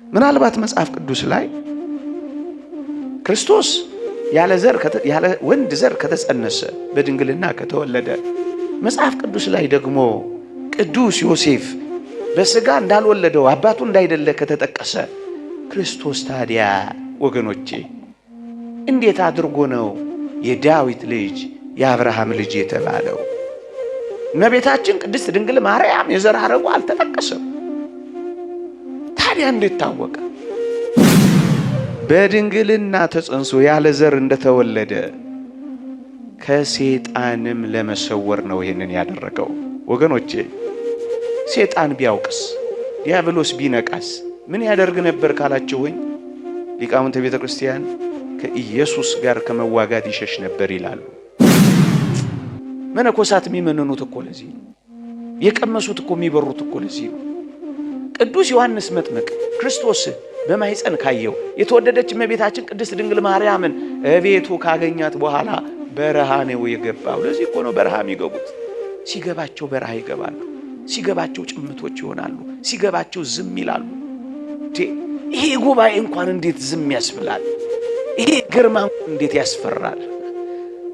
ምናልባት መጽሐፍ ቅዱስ ላይ ክርስቶስ ያለ ወንድ ዘር ከተጸነሰ በድንግልና ከተወለደ መጽሐፍ ቅዱስ ላይ ደግሞ ቅዱስ ዮሴፍ በስጋ እንዳልወለደው አባቱ እንዳይደለ ከተጠቀሰ ክርስቶስ ታዲያ ወገኖቼ እንዴት አድርጎ ነው የዳዊት ልጅ የአብርሃም ልጅ የተባለው? እመቤታችን ቅድስት ድንግል ማርያም የዘር ሐረጉ አልተጠቀሰም። ታዲያ እንዴት ታወቀ? በድንግልና ተጸንሶ ያለ ዘር እንደተወለደ ከሰይጣንም ለመሰወር ነው ይሄንን ያደረገው። ወገኖቼ ሰይጣን ቢያውቅስ ዲያብሎስ ቢነቃስ ምን ያደርግ ነበር ካላችሁኝ ሊቃውንተ ቤተ ክርስቲያን ከኢየሱስ ጋር ከመዋጋት ይሸሽ ነበር ይላሉ። መነኮሳት የሚመነኑት እኮ ለዚህ ነው። የቀመሱት እኮ የሚበሩት እኮ ለዚህ ነው። ቅዱስ ዮሐንስ መጥምቅ ክርስቶስ በማኅፀን ካየው የተወደደች እመቤታችን ቅድስት ድንግል ማርያምን እቤቱ ካገኛት በኋላ በረሃ ነው የገባው። ለዚህ እኮ ነው በረሃ የሚገቡት። ሲገባቸው በረሃ ይገባሉ፣ ሲገባቸው ጭምቶች ይሆናሉ፣ ሲገባቸው ዝም ይላሉ። ይሄ ጉባኤ እንኳን እንዴት ዝም ያስብላል? ይሄ ግርማ እንዴት ያስፈራል?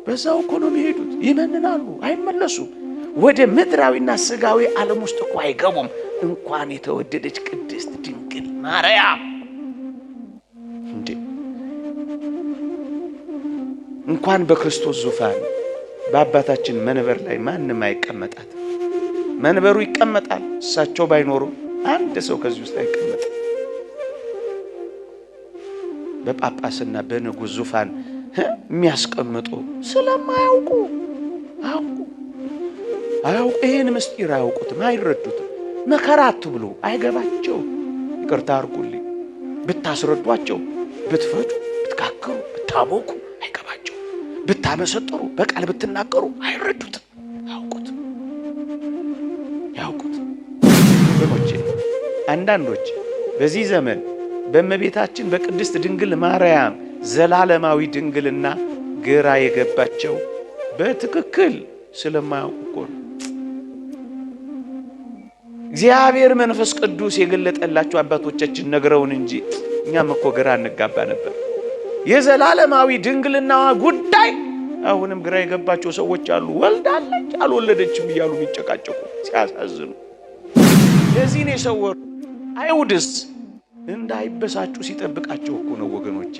በዛው እኮ ነው የሚሄዱት። ይመንናሉ፣ አይመለሱም። ወደ ምድራዊና ስጋዊ ዓለም ውስጥ እኮ አይገቡም። እንኳን የተወደደች ቅድስት ድንግል ማርያም እንኳን በክርስቶስ ዙፋን በአባታችን መንበር ላይ ማንም አይቀመጣት። መንበሩ ይቀመጣል፣ እሳቸው ባይኖሩ አንድ ሰው ከዚህ ውስጥ አይቀመጥ። በጳጳስና በንጉሥ ዙፋን የሚያስቀምጡ ስለማያውቁ አያውቁ ይሄን ምስጢር አያውቁትም፣ አይረዱትም። መከራ አትብሉ፣ አይገባቸው። ይቅርታ አድርጉልኝ። ብታስረዷቸው፣ ብትፈጩ፣ ብትካክሩ፣ ብታሞቁ አይገባቸው። ብታመሰጥሩ፣ በቃል ብትናገሩ አይረዱትም፣ ያውቁት። ወገኖቼ አንዳንዶች በዚህ ዘመን በእመቤታችን በቅድስት ድንግል ማርያም ዘላለማዊ ድንግልና ግራ የገባቸው በትክክል ስለማያውቁ እኮ ነው። እግዚአብሔር መንፈስ ቅዱስ የገለጠላቸው አባቶቻችን ነግረውን እንጂ እኛም እኮ ግራ እንጋባ ነበር። የዘላለማዊ ድንግልናዋ ጉዳይ አሁንም ግራ የገባቸው ሰዎች አሉ። ወልዳለች አልወለደችም እያሉ የሚጨቃጨቁ ሲያሳዝኑ። ለዚህ ነው የሰወሩ። አይሁድስ እንዳይበሳጩ ሲጠብቃቸው እኮ ነው። ወገኖቼ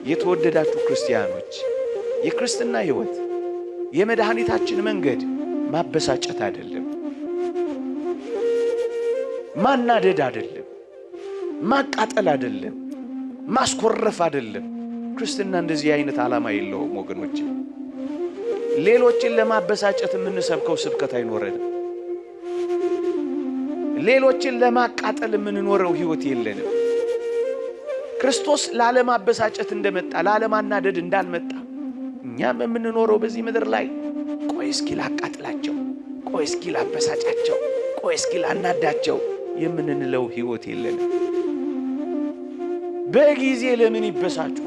የተወደዳችሁ ክርስቲያኖች፣ የክርስትና ሕይወት የመድኃኒታችን መንገድ ማበሳጨት አይደለም፣ ማናደድ አይደለም፣ ማቃጠል አይደለም፣ ማስኮረፍ አይደለም። ክርስትና እንደዚህ አይነት ዓላማ የለውም ወገኖቼ። ሌሎችን ለማበሳጨት የምንሰብከው ስብከት አይኖረንም። ሌሎችን ለማቃጠል የምንኖረው ሕይወት የለንም። ክርስቶስ ላለማበሳጨት እንደመጣ ላለማናደድ እንዳልመጣ እኛም የምንኖረው በዚህ ምድር ላይ ቆይ እስኪ ላቃጥላቸው፣ ቆይ እስኪ ላበሳጫቸው፣ ቆይ እስኪ ላናዳቸው የምንለው ሕይወት የለንም። በጊዜ ለምን ይበሳጩ?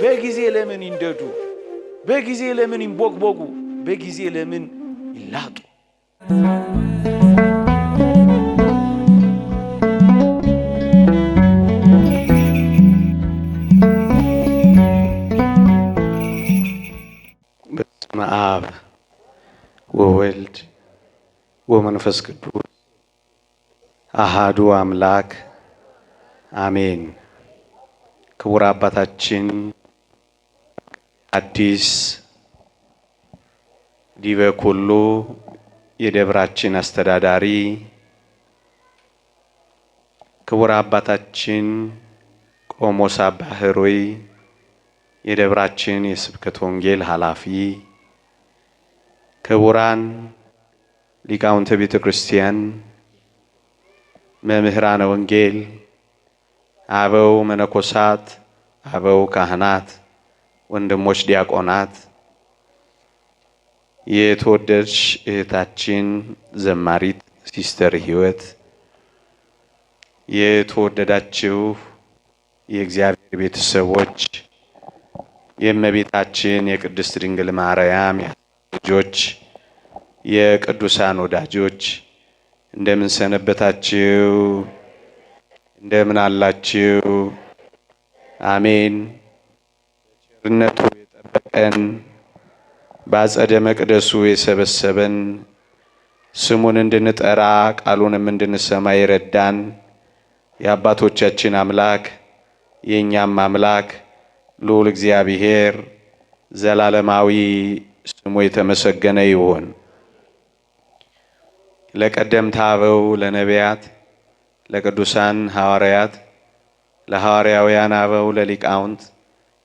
በጊዜ ለምን ይንደዱ? በጊዜ ለምን ይንቦግቦጉ? በጊዜ ለምን ይላጡ? በስመ አብ ወወልድ ወመንፈስ ቅዱስ አሃዱ አምላክ አሜን። ክቡር አባታችን አዲስ ዲበ ኩሉ የደብራችን አስተዳዳሪ፣ ክቡር አባታችን ቆሞስ አባ ህሩይ የደብራችን የስብከተ ወንጌል ኃላፊ፣ ክቡራን ሊቃውንተ ቤተ ክርስቲያን፣ መምህራነ ወንጌል፣ አበው መነኮሳት፣ አበው ካህናት፣ ወንድሞች ዲያቆናት፣ የተወደድሽ እህታችን ዘማሪት ሲስተር ህይወት፣ የተወደዳችሁ የእግዚአብሔር ቤተሰቦች፣ የእመቤታችን የቅድስት ድንግል ማርያም ልጆች፣ የቅዱሳን ወዳጆች እንደምን ሰነበታችሁ? እንደምን አላችሁ? አሜን። ቸርነቱ የጠበቀን በአጸደ መቅደሱ የሰበሰበን ስሙን እንድንጠራ ቃሉንም እንድንሰማ የረዳን የአባቶቻችን አምላክ የእኛም አምላክ ልዑል እግዚአብሔር ዘላለማዊ ስሙ የተመሰገነ ይሁን። ለቀደምት አበው ለነቢያት፣ ለቅዱሳን ሐዋርያት፣ ለሐዋርያውያን አበው፣ ለሊቃውንት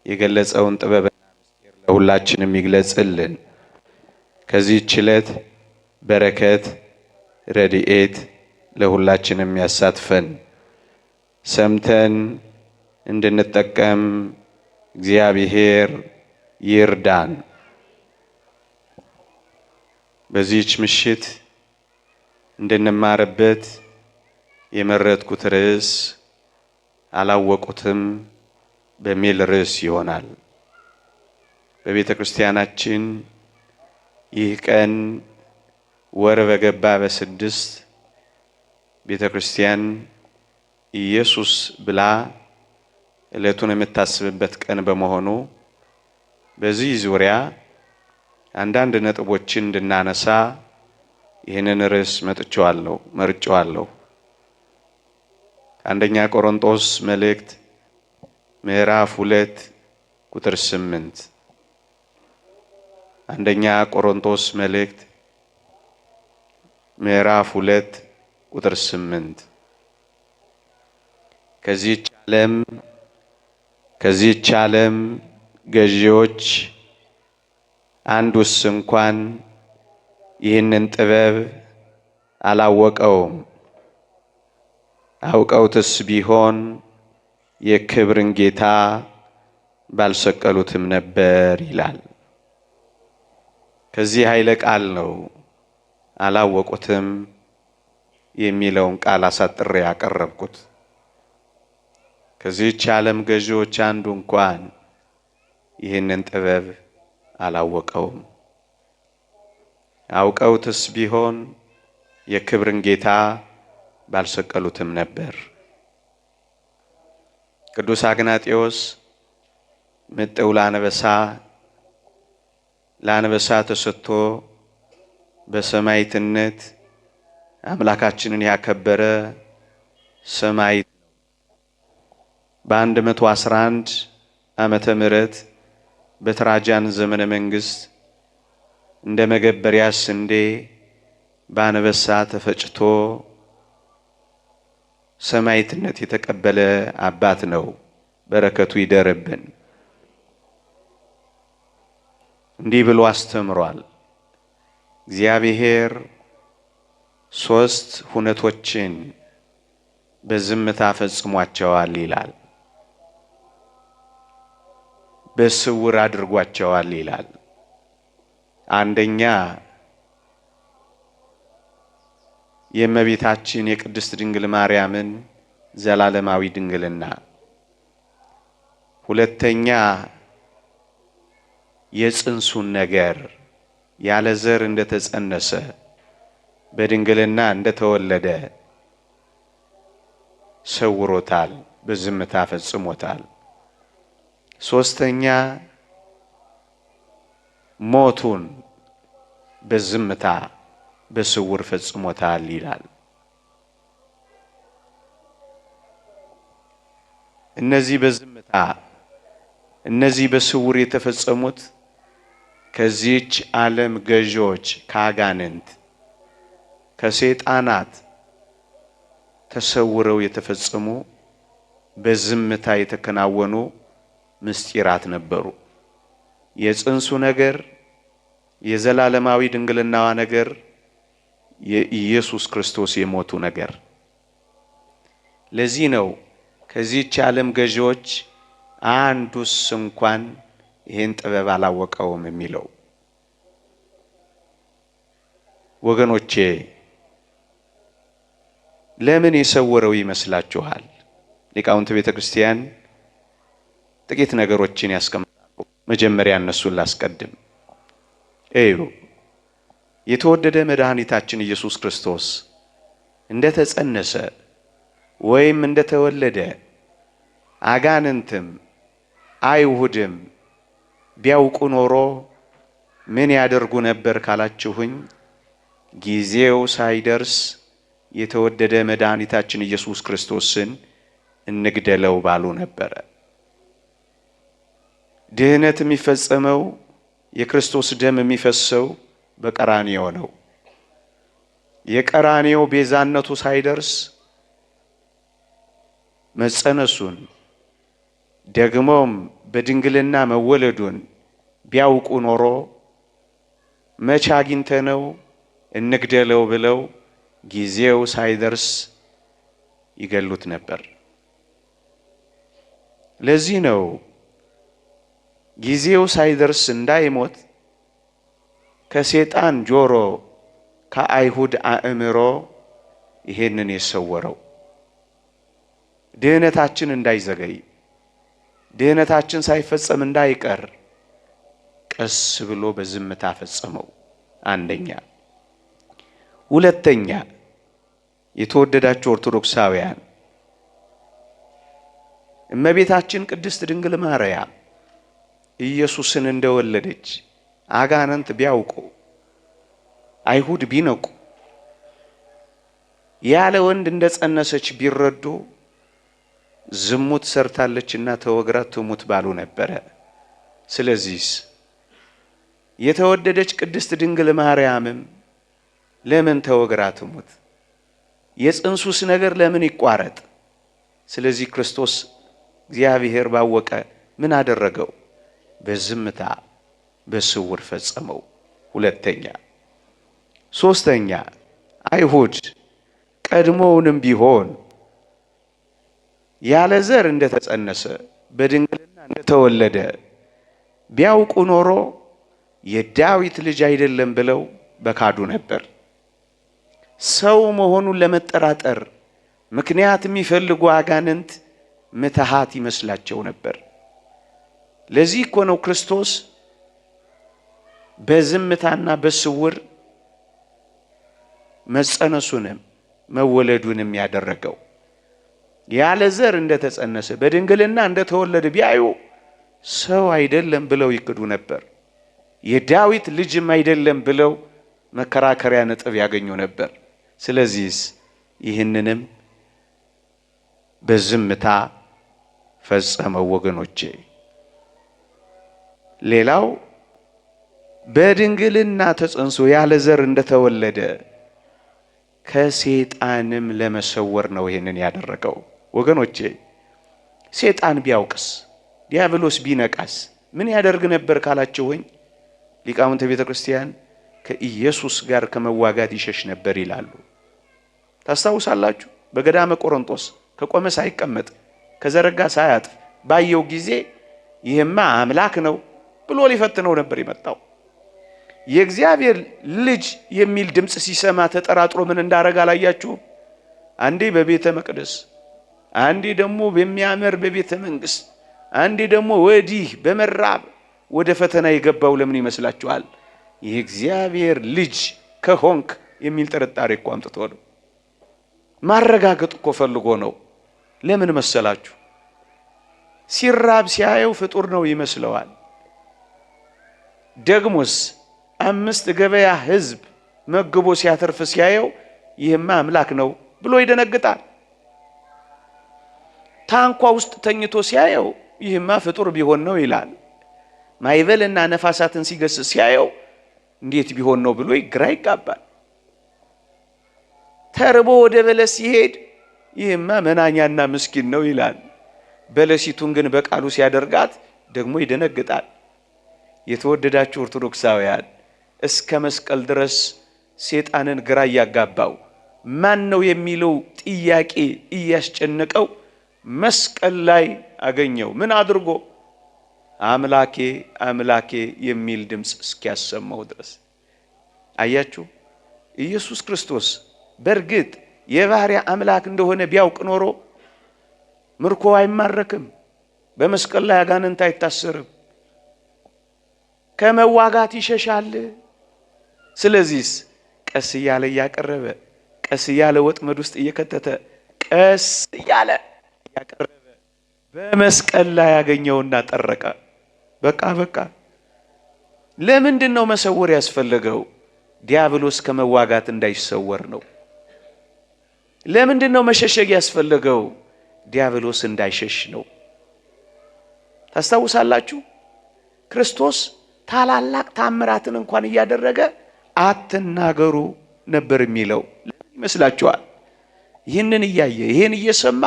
የገለጸውን ጥበብና ምስጢር ለሁላችንም ይግለጽልን። ከዚህች ዕለት በረከት ረድኤት ለሁላችንም ያሳትፈን። ሰምተን እንድንጠቀም እግዚአብሔር ይርዳን። በዚህች ምሽት እንድንማርበት የመረጥኩት ርዕስ አላወቁትም በሚል ርዕስ ይሆናል። በቤተ ክርስቲያናችን ይህ ቀን ወር በገባ በ6 ቤተ ክርስቲያን ኢየሱስ ብላ ዕለቱን የምታስብበት ቀን በመሆኑ በዚህ ዙሪያ አንዳንድ ነጥቦችን እንድናነሳ ይህንን ርዕስ መርጬዋለሁ። አንደኛ ቆሮንቶስ መልእክት ምዕራፍ 2 ቁጥር 8። አንደኛ ቆሮንቶስ መልእክት ምዕራፍ 2 ቁጥር 8 ከዚህች ዓለም ገዢዎች አንዱስ እንኳን ይህንን ጥበብ አላወቀውም። አውቀውትስ ቢሆን የክብርን ጌታ ባልሰቀሉትም ነበር ይላል። ከዚህ ኃይለ ቃል ነው አላወቁትም የሚለውን ቃል አሳጥሬ ያቀረብኩት። ከዚህች ዓለም ገዢዎች አንዱ እንኳን ይህንን ጥበብ አላወቀውም። አውቀውትስ ቢሆን የክብርን ጌታ ባልሰቀሉትም ነበር። ቅዱስ አግናጤዎስ ምጥው ለአንበሳ ተሰጥቶ በሰማዕትነት አምላካችንን ያከበረ ሰማዕት ነው። በ111 ዓመተ ምህረት በትራጃን ዘመነ መንግስት እንደ መገበሪያ ስንዴ በአንበሳ ተፈጭቶ ሰማዕትነት የተቀበለ አባት ነው። በረከቱ ይደርብን። እንዲህ ብሎ አስተምሯል። እግዚአብሔር 3 ሁነቶችን በዝምታ ፈጽሟቸዋል ይላል። በስውር አድርጓቸዋል ይላል። አንደኛ የእመቤታችን የቅድስት ድንግል ማርያምን ዘላለማዊ ድንግልና፣ ሁለተኛ የጽንሱን ነገር ያለ ዘር እንደተጸነሰ በድንግልና እንደተወለደ ሰውሮታል፣ በዝምታ ፈጽሞታል። ሶስተኛ ሞቱን በዝምታ በስውር ፈጽሞታል ይላል። እነዚህ በስውር የተፈጸሙት ከዚህች ዓለም ገዢዎች ከአጋንንት ከሰይጣናት ተሰውረው የተፈጸሙ በዝምታ የተከናወኑ ምስጢራት ነበሩ። የጽንሱ ነገር፣ የዘላለማዊ ድንግልናዋ ነገር፣ የኢየሱስ ክርስቶስ የሞቱ ነገር። ለዚህ ነው ከዚህች ዓለም ገዢዎች አንዱስ እንኳን ይህን ጥበብ አላወቀውም የሚለው። ወገኖቼ ለምን የሰወረው ይመስላችኋል? ሊቃውንት ቤተ ክርስቲያን ጥቂት ነገሮችን ያስቀምጣሉ። መጀመሪያ እነሱን ላስቀድም። የተወደደ መድኃኒታችን ኢየሱስ ክርስቶስ እንደተጸነሰ ወይም እንደተወለደ አጋንንትም አይሁድም ቢያውቁ ኖሮ ምን ያደርጉ ነበር ካላችሁኝ፣ ጊዜው ሳይደርስ የተወደደ መድኃኒታችን ኢየሱስ ክርስቶስን እንግደለው ባሉ ነበረ። ድህነት የሚፈጸመው የክርስቶስ ደም የሚፈሰው በቀራንዮ ነው። የቀራንዮ ቤዛነቱ ሳይደርስ መጸነሱን ደግሞም በድንግልና መወለዱን ቢያውቁ ኖሮ መቼ አግኝተነው እንግደለው ብለው ጊዜው ሳይደርስ ይገሉት ነበር። ለዚህ ነው ጊዜው ሳይደርስ እንዳይሞት ከሰይጣን ጆሮ ከአይሁድ አእምሮ ይሄንን የሰወረው። ድህነታችን እንዳይዘገይ፣ ድህነታችን ሳይፈጸም እንዳይቀር ቀስ ብሎ በዝምታ ፈጸመው። አንደኛ። ሁለተኛ፣ የተወደዳችሁ ኦርቶዶክሳውያን፣ እመቤታችን ቅድስት ድንግል ማርያም ኢየሱስን እንደወለደች አጋንንት ቢያውቁ፣ አይሁድ ቢነቁ፣ ያለ ወንድ እንደጸነሰች ቢረዱ ዝሙት ሰርታለችና ተወግራ ትሙት ባሉ ነበረ። ስለዚህ የተወደደች ቅድስት ድንግል ማርያምም ለምን ተወግራ ትሙት? የጽንሱስ ነገር ለምን ይቋረጥ? ስለዚህ ክርስቶስ እግዚአብሔር ባወቀ ምን አደረገው? በዝምታ በስውር ፈጸመው። ሁለተኛ። ሶስተኛ፣ አይሁድ ቀድሞውንም ቢሆን ያለ ዘር እንደተጸነሰ በድንግልና እንደተወለደ ቢያውቁ ኖሮ የዳዊት ልጅ አይደለም ብለው በካዱ ነበር። ሰው መሆኑን ለመጠራጠር ምክንያት የሚፈልጉ አጋንንት ምትሃት ይመስላቸው ነበር። ለዚህ እኮ ነው ክርስቶስ በዝምታና በስውር መጸነሱንም መወለዱንም ያደረገው። ያለ ዘር እንደተጸነሰ በድንግልና እንደተወለደ ቢያዩ ሰው አይደለም ብለው ይክዱ ነበር። የዳዊት ልጅም አይደለም ብለው መከራከሪያ ነጥብ ያገኙ ነበር። ስለዚህ ይህንንም በዝምታ ፈጸመው። ወገኖቼ፣ ሌላው በድንግልና ተጸንሶ ያለ ዘር እንደተወለደ ከሰይጣንም ለመሰወር ነው ይህንን ያደረገው። ወገኖቼ፣ ሰይጣን ቢያውቅስ፣ ዲያብሎስ ቢነቃስ ምን ያደርግ ነበር ካላችሁኝ፣ ሊቃውንተ ቤተ ክርስቲያን ከኢየሱስ ጋር ከመዋጋት ይሸሽ ነበር ይላሉ። ታስታውሳላችሁ? በገዳመ ቆሮንቶስ ከቆመ ሳይቀመጥ ከዘረጋ ሳያጥፍ ባየው ጊዜ ይህማ አምላክ ነው ብሎ ሊፈትነው ነበር የመጣው። የእግዚአብሔር ልጅ የሚል ድምፅ ሲሰማ ተጠራጥሮ ምን እንዳረጋ አላያችሁ? አንዴ በቤተ መቅደስ፣ አንዴ ደግሞ በሚያምር በቤተ መንግስት፣ አንዴ ደግሞ ወዲህ በመራብ ወደ ፈተና የገባው ለምን ይመስላችኋል? የእግዚአብሔር ልጅ ከሆንክ የሚል ጥርጣሬ እኮ አምጥቶ ነው። ማረጋገጥ እኮ ፈልጎ ነው። ለምን መሰላችሁ? ሲራብ ሲያየው ፍጡር ነው ይመስለዋል። ደግሞስ 5 ገበያ ህዝብ መግቦ ሲያተርፍ ሲያየው ይህማ አምላክ ነው ብሎ ይደነግጣል። ታንኳ ውስጥ ተኝቶ ሲያየው ይህማ ፍጡር ቢሆን ነው ይላል። ማይበልና ነፋሳትን ሲገስጽ ሲያየው እንዴት ቢሆን ነው ብሎ ግራ ይጋባል። ተርቦ ወደ በለስ ሲሄድ ይህማ መናኛና ምስኪን ነው ይላል። በለሲቱን ግን በቃሉ ሲያደርጋት ደግሞ ይደነግጣል። የተወደዳችሁ ኦርቶዶክሳውያን፣ እስከ መስቀል ድረስ ሰይጣንን ግራ እያጋባው ማን ነው የሚለው ጥያቄ እያስጨነቀው መስቀል ላይ አገኘው። ምን አድርጎ? አምላኬ አምላኬ የሚል ድምፅ እስኪያሰማው ድረስ። አያችሁ፣ ኢየሱስ ክርስቶስ በእርግጥ የባህሪያ አምላክ እንደሆነ ቢያውቅ ኖሮ ምርኮ አይማረክም፣ በመስቀል ላይ አጋንንት አይታሰርም፣ ከመዋጋት ይሸሻል። ስለዚህ ቀስ እያለ እያቀረበ፣ ቀስ እያለ ወጥመድ ውስጥ እየከተተ፣ ቀስ እያለ ያቀረበ በመስቀል ላይ ያገኘውና ጠረቀ። በቃ ለምንድን ነው መሰወር ያስፈለገው? ዲያብሎስ ከመዋጋት እንዳይሰወር ነው። ለምንድን ነው መሸሸግ ያስፈለገው? ዲያብሎስ እንዳይሸሽ ነው። ታስታውሳላችሁ? ክርስቶስ ታላላቅ ታምራትን እንኳን እያደረገ አትናገሩ ነበር የሚለው። ለምን ይመስላችኋል? ይህንን እያየ ይህን እየሰማ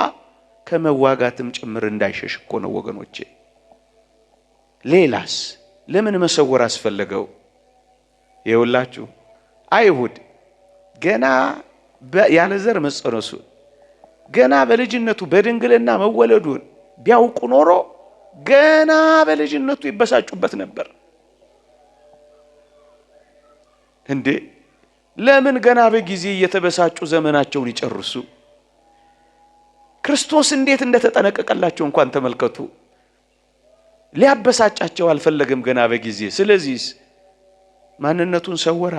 ከመዋጋትም ጭምር እንዳይሸሽ እኮ ነው ወገኖቼ። ሌላስ ለምን መሰወር አስፈለገው? ይኸውላችሁ አይሁድ ገና ያለ ዘር መጸነሱን ገና በልጅነቱ በድንግልና መወለዱን ቢያውቁ ኖሮ ገና በልጅነቱ ይበሳጩበት ነበር። እንዴ ለምን ገና በጊዜ እየተበሳጩ ዘመናቸውን ይጨርሱ? ክርስቶስ እንዴት እንደተጠነቀቀላቸው እንኳን ተመልከቱ። ሊያበሳጫቸው አልፈለገም ገና በጊዜ። ስለዚህ ማንነቱን ሰወራ።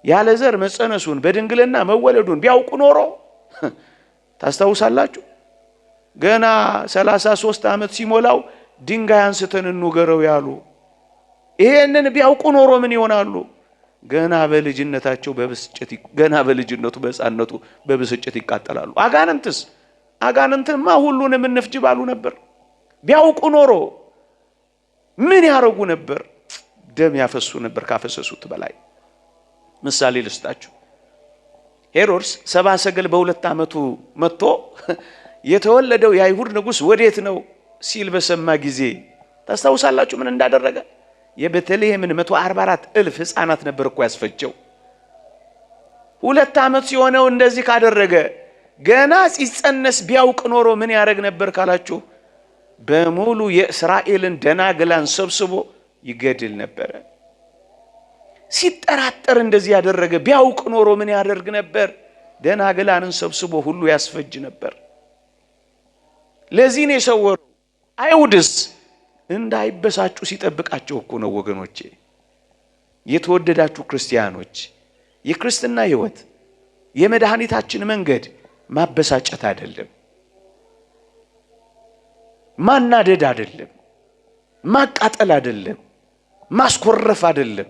ያለ ዘር መጸነሱን በድንግልና መወለዱን ቢያውቁ ኖሮ ታስታውሳላችሁ? ገና 33 ዓመት ሲሞላው ድንጋይ አንስተን እንውገረው ያሉ። ይሄንን ቢያውቁ ኖሮ ምን ይሆናሉ? ገና በልጅነታቸው ገና በልጅነቱ በሕፃንነቱ በብስጭት ይቃጠላሉ። አጋንንትማ ሁሉንም እንፍጅ ባሉ ነበር። ቢያውቁ ኖሮ ምን ያረጉ ነበር? ደም ያፈሱ ነበር ካፈሰሱት በላይ። ምሳሌ ልስጣችሁ። ሄሮድስ 70 ሰገል በ2 ዓመቱ መጥቶ የተወለደው የአይሁድ ንጉሥ ወዴት ነው ሲል በሰማ ጊዜ ታስታውሳላችሁ ምን እንዳደረገ? የቤተልሔምን 144,000 ሕፃናት ነበር እኮ ያስፈጀው። 2 ዓመት ሲሆነው እንደዚህ ካደረገ ገና ሲጸነስ ቢያውቅ ኖሮ ምን ያደርግ ነበር ካላችሁ? በሙሉ የእስራኤልን ደናግላን ሰብስቦ ይገድል ነበረ። ሲጠራጠር እንደዚህ ያደረገ ቢያውቅ ኖሮ ምን ያደርግ ነበር? ደናግላንን ሰብስቦ ሁሉ ያስፈጅ ነበር። ለዚህ ነው የሰወረው። አይሁድስ እንዳይበሳጩ ሲጠብቃቸው እኮ ነው ወገኖቼ። የተወደዳችሁ ክርስቲያኖች፣ የክርስትና ሕይወት የመድኃኒታችን መንገድ ማበሳጨት አይደለም፣ ማናደድ አይደለም፣ ማቃጠል አይደለም፣ ማስኮረፍ አይደለም።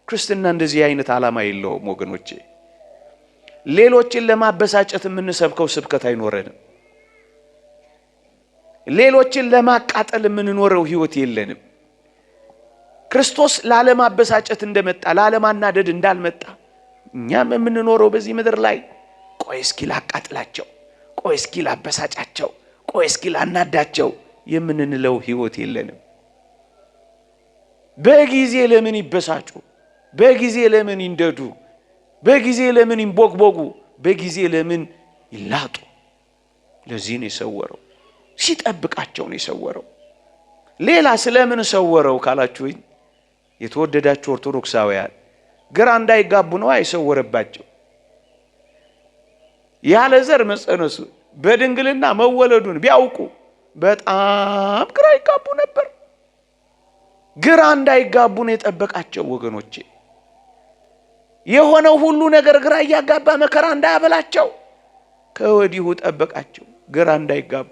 ክርስትና እንደዚህ አይነት ዓላማ የለውም ወገኖቼ። ሌሎችን ለማበሳጨት የምንሰብከው ስብከት አይኖረንም። ሌሎችን ለማቃጠል የምንኖረው ሕይወት የለንም። ክርስቶስ ላለማበሳጨት እንደመጣ ላለማናደድ እንዳልመጣ እኛም የምንኖረው በዚህ ምድር ላይ ቆይ እስኪ ላቃጥላቸው፣ ቆይ እስኪ ላበሳጫቸው፣ ቆይ እስኪ ላናዳቸው የምንለው ሕይወት የለንም። በጊዜ ለምን ይበሳጩ? በጊዜ ለምን ይንደዱ? በጊዜ ለምን ይንቦግቦጉ? በጊዜ ለምን ይላጡ? ለዚህ ነው የሰወረው። ሲጠብቃቸው ነው የሰወረው። ሌላ ስለምን ሰወረው ካላችሁኝ፣ የተወደዳችሁ ኦርቶዶክሳውያን ግራ እንዳይጋቡ ነው አይሰወረባቸው። ያለ ዘር መጸነሱ በድንግልና መወለዱን ቢያውቁ በጣም ግራ ይጋቡ ነበር። ግራ እንዳይጋቡ ነው የጠበቃቸው ወገኖቼ። የሆነው ሁሉ ነገር ግራ እያጋባ መከራ እንዳያበላቸው ከወዲሁ ጠበቃቸው፣ ግራ እንዳይጋቡ።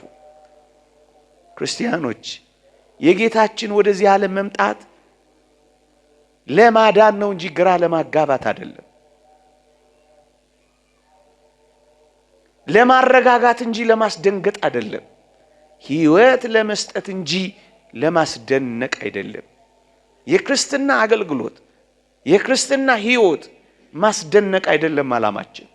ክርስቲያኖች የጌታችን ወደዚህ ዓለም መምጣት ለማዳን ነው እንጂ ግራ ለማጋባት አይደለም። ለማረጋጋት እንጂ ለማስደንገጥ አይደለም። ሕይወት ለመስጠት እንጂ ለማስደነቅ አይደለም። የክርስትና አገልግሎት የክርስትና ሕይወት ማስደነቅ አይደለም ዓላማችን።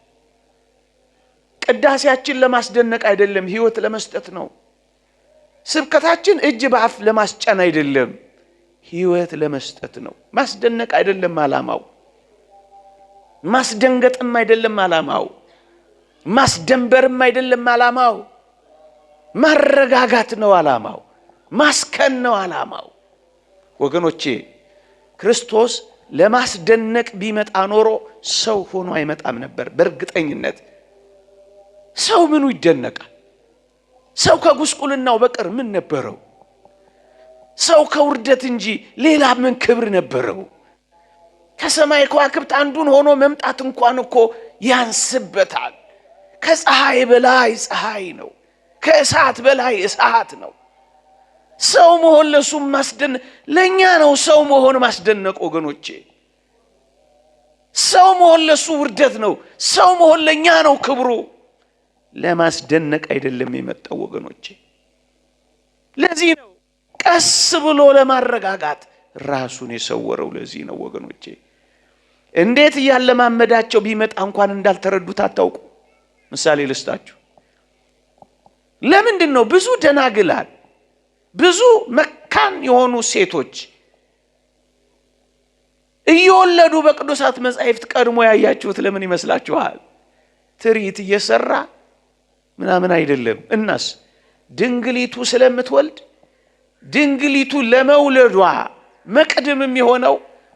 ቅዳሴያችን ለማስደነቅ አይደለም፣ ሕይወት ለመስጠት ነው። ስብከታችን እጅ በአፍ ለማስጫን አይደለም፣ ሕይወት ለመስጠት ነው። ማስደነቅ አይደለም ዓላማው፣ ማስደንገጥም አይደለም ዓላማው፣ ማስደንበርም አይደለም ዓላማው። ማረጋጋት ነው ዓላማው፣ ማስከን ነው ዓላማው። ወገኖቼ ክርስቶስ ለማስደነቅ ቢመጣ ኖሮ ሰው ሆኖ አይመጣም ነበር። በእርግጠኝነት ሰው ምኑ ይደነቃል? ሰው ከጉስቁልናው በቀር ምን ነበረው? ሰው ከውርደት እንጂ ሌላ ምን ክብር ነበረው? ከሰማይ ከዋክብት አንዱን ሆኖ መምጣት እንኳን እኮ ያንስበታል። ከፀሐይ በላይ ፀሐይ ነው። ከእሳት በላይ እሳት ነው። ሰው መሆን ለሱ ለኛ ነው። ሰው መሆን ማስደነቅ ወገኖቼ፣ ሰው መሆን ለሱ ውርደት ነው። ሰው መሆን ለኛ ነው ክብሩ። ለማስደነቅ አይደለም የመጣው ወገኖቼ። ለዚህ ነው ቀስ ብሎ ለማረጋጋት ራሱን የሰወረው። ለዚህ ነው ወገኖቼ እንዴት ያለማመዳቸው ቢመጣ እንኳን እንዳልተረዱት አታውቁ። ምሳሌ ልስጣችሁ። ለምንድን ነው ብዙ ደናግላል፣ ብዙ መካን የሆኑ ሴቶች እየወለዱ በቅዱሳት መጻሕፍት ቀድሞ ያያችሁት ለምን ይመስላችኋል? ትርኢት እየሰራ ምናምን አይደለም። እናስ ድንግሊቱ ስለምትወልድ ድንግሊቱ ለመውለዷ መቅድምም የሆነው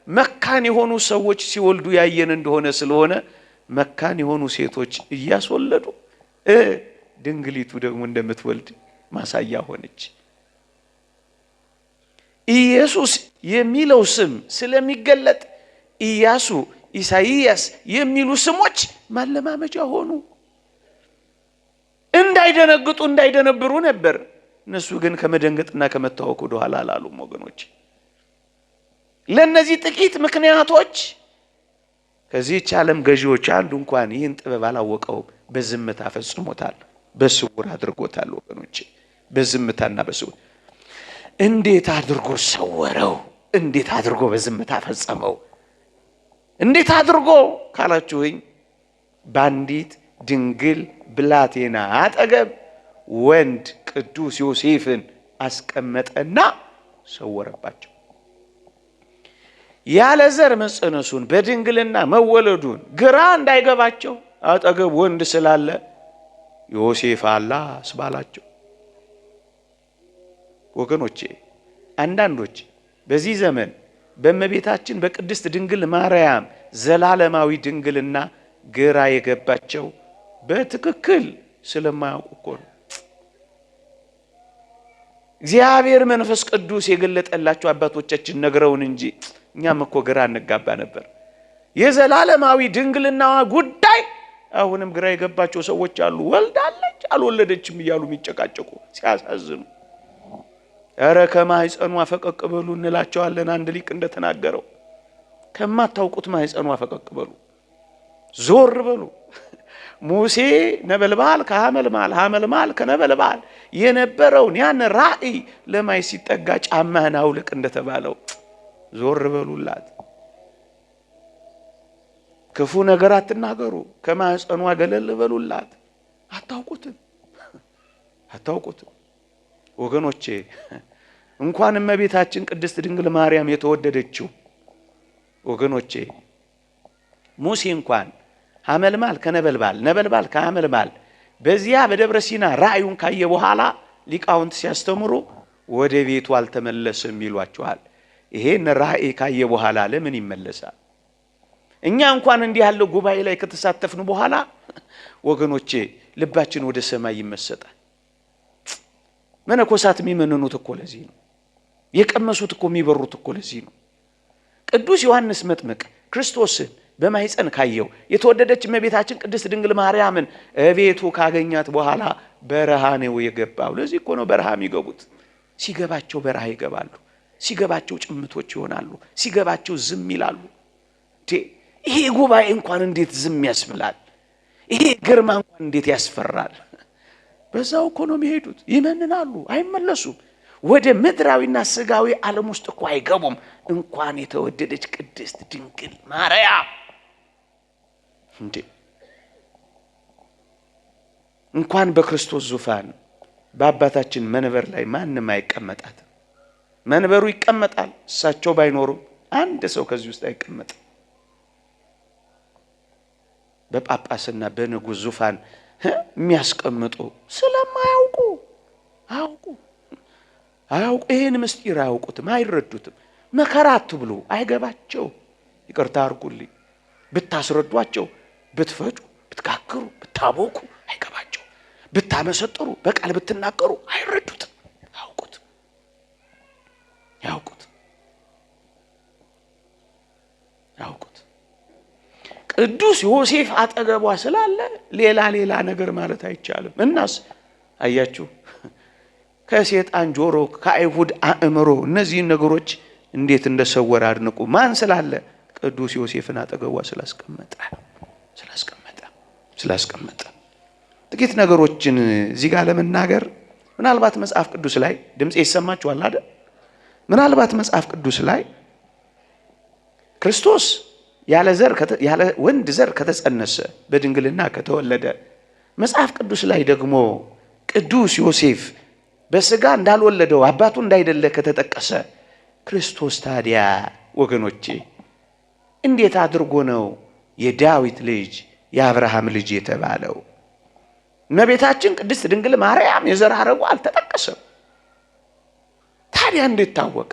መካን የሆኑ ሰዎች ሲወልዱ ያየን እንደሆነ ስለሆነ መካን የሆኑ ሴቶች እያስወለዱ ድንግሊቱ ደግሞ እንደምትወልድ ማሳያ ሆነች። ኢየሱስ የሚለው ስም ስለሚገለጥ ኢያሱ፣ ኢሳይያስ የሚሉ ስሞች ማለማመጃ ሆኑ። እንዳይደነግጡ እንዳይደነብሩ ነበር። እነሱ ግን ከመደንገጥና ከመታወክ ወደ ኋላ አላሉም ወገኖች። ለነዚህ ጥቂት ምክንያቶች ከዚህች ዓለም ገዢዎች አንዱ እንኳን ይህን ጥበብ አላወቀውም፣ በዝምታ ፈጽሞታል፣ በስውር አድርጎታል ወገኖች። በዝምታና በስውር እንዴት አድርጎ ሰወረው? እንዴት አድርጎ በዝምታ ፈጸመው? እንዴት አድርጎ ካላችሁኝ በአንዲት ድንግል ብላቴና አጠገብ ወንድ ቅዱስ ዮሴፍን አስቀመጠና ሰወረባቸው። ያለ ዘር መጸነሱን በድንግልና መወለዱን ግራ እንዳይገባቸው አጠገብ ወንድ ስላለ ዮሴፍ አላ አስባላቸው። ወገኖቼ አንዳንዶች በዚህ ዘመን በእመቤታችን በቅድስት ድንግል ማርያም ዘላለማዊ ድንግልና ግራ የገባቸው በትክክል ስለማያውቁ እኮ ነው። እግዚአብሔር መንፈስ ቅዱስ የገለጠላቸው አባቶቻችን ነግረውን እንጂ እኛም እኮ ግራ እንጋባ ነበር። የዘላለማዊ ድንግልናዋ ጉዳይ አሁንም ግራ የገባቸው ሰዎች አሉ። ወልዳለች አልወለደችም እያሉ የሚጨቃጨቁ ሲያሳዝኑ። ኧረ ከማህፀኗ ፈቀቅ በሉ እንላቸዋለን። አንድ ሊቅ እንደተናገረው ከማታውቁት ማህፀኗ ፈቀቅ በሉ፣ ዞር በሉ። ሙሴ ነበልባል ከሐመልማል ሐመልማል ከነበልባል የነበረውን ያን ራእይ ለማይ ሲጠጋ ጫማህን አውልቅ እንደተባለው ዞር በሉላት። ክፉ ነገር አትናገሩ፣ ከማህፀኗ ገለል በሉላት። አታውቁትም ወገኖቼ። እንኳን እመቤታችን ቅድስት ድንግል ማርያም የተወደደችው ወገኖቼ ሙሴ እንኳን ሐመልማል ከነበልባል ነበልባል ከሐመልማል በዚያ በደብረ ሲና ራእዩን ካየ በኋላ ሊቃውንት ሲያስተምሩ ወደ ቤቱ አልተመለሰም ይሏቸዋል። ይሄን ራእይ ካየ በኋላ ለምን ይመለሳል? እኛ እንኳን እንዲህ ያለው ጉባኤ ላይ ከተሳተፍን በኋላ ወገኖቼ ልባችን ወደ ሰማይ ይመሰጣል። መነኮሳት የሚመንኑት እኮ ለዚህ ነው። የቀመሱት እኮ የሚበሩት እኮ ለዚህ ነው። ቅዱስ ዮሐንስ መጥምቅ ክርስቶስን በማይፀን ካየው የተወደደች እመቤታችን ቅድስት ድንግል ማርያምን እቤቱ ካገኛት በኋላ በረሃ ነው የገባው። ለዚህ እኮ ነው በረሃ የሚገቡት። ሲገባቸው በረሃ ይገባሉ፣ ሲገባቸው ጭምቶች ይሆናሉ፣ ሲገባቸው ዝም ይላሉ። ይሄ ጉባኤ እንኳን እንዴት ዝም ያስብላል! ይሄ ግርማ እንኳን እንዴት ያስፈራል! በዛው እኮ ነው የሚሄዱት። ይመንናሉ፣ አይመለሱም። ወደ ምድራዊና ስጋዊ ዓለም ውስጥ እኮ አይገቡም። እንኳን የተወደደች ቅድስት ድንግል ማርያም እንኳን በክርስቶስ ዙፋን በአባታችን መንበር ላይ ማንም አይቀመጣት። መንበሩ ይቀመጣል፣ እሳቸው ባይኖሩም አንድ ሰው ከዚህ ውስጥ አይቀመጥም። በጳጳስና በንጉሥ ዙፋን የሚያስቀምጡ ስለማያውቁ አያውቁ ይሄን ምስጢር አያውቁትም፣ አይረዱትም። መከራ አትብሉ፣ አይገባቸው። ይቅርታ አድርጉልኝ። ብታስረዷቸው፣ ብትፈጩ፣ ብትጋግሩ፣ ብታቦኩ አይገባቸው። ብታመሰጥሩ፣ በቃል ብትናገሩ አይረዱትም፣ ያውቁት። ቅዱስ ዮሴፍ አጠገቧ ስላለ ሌላ ነገር ማለት አይቻልም። እናስ አያችሁ ከሰይጣን ጆሮ ከአይሁድ አእምሮ እነዚህን ነገሮች እንዴት እንደሰወረ አድንቁ። ማን ስላለ? ቅዱስ ዮሴፍን አጠገቧ ስላስቀመጠ። ጥቂት ነገሮችን እዚህ ጋር ለመናገር ምናልባት መጽሐፍ ቅዱስ ላይ ድምጽ ይሰማችኋል አይደል? ምናልባት መጽሐፍ ቅዱስ ላይ ክርስቶስ ያለ ወንድ ዘር ከተጸነሰ በድንግልና ከተወለደ፣ መጽሐፍ ቅዱስ ላይ ደግሞ ቅዱስ ዮሴፍ በስጋ እንዳልወለደው አባቱ እንዳይደለ ከተጠቀሰ፣ ክርስቶስ ታዲያ ወገኖቼ እንዴት አድርጎ ነው የዳዊት ልጅ የአብርሃም ልጅ የተባለው? እመቤታችን ቅድስት ድንግል ማርያም የዘር ሐረጉ አልተጠቀሰም። ታዲያ እንዴት ታወቀ?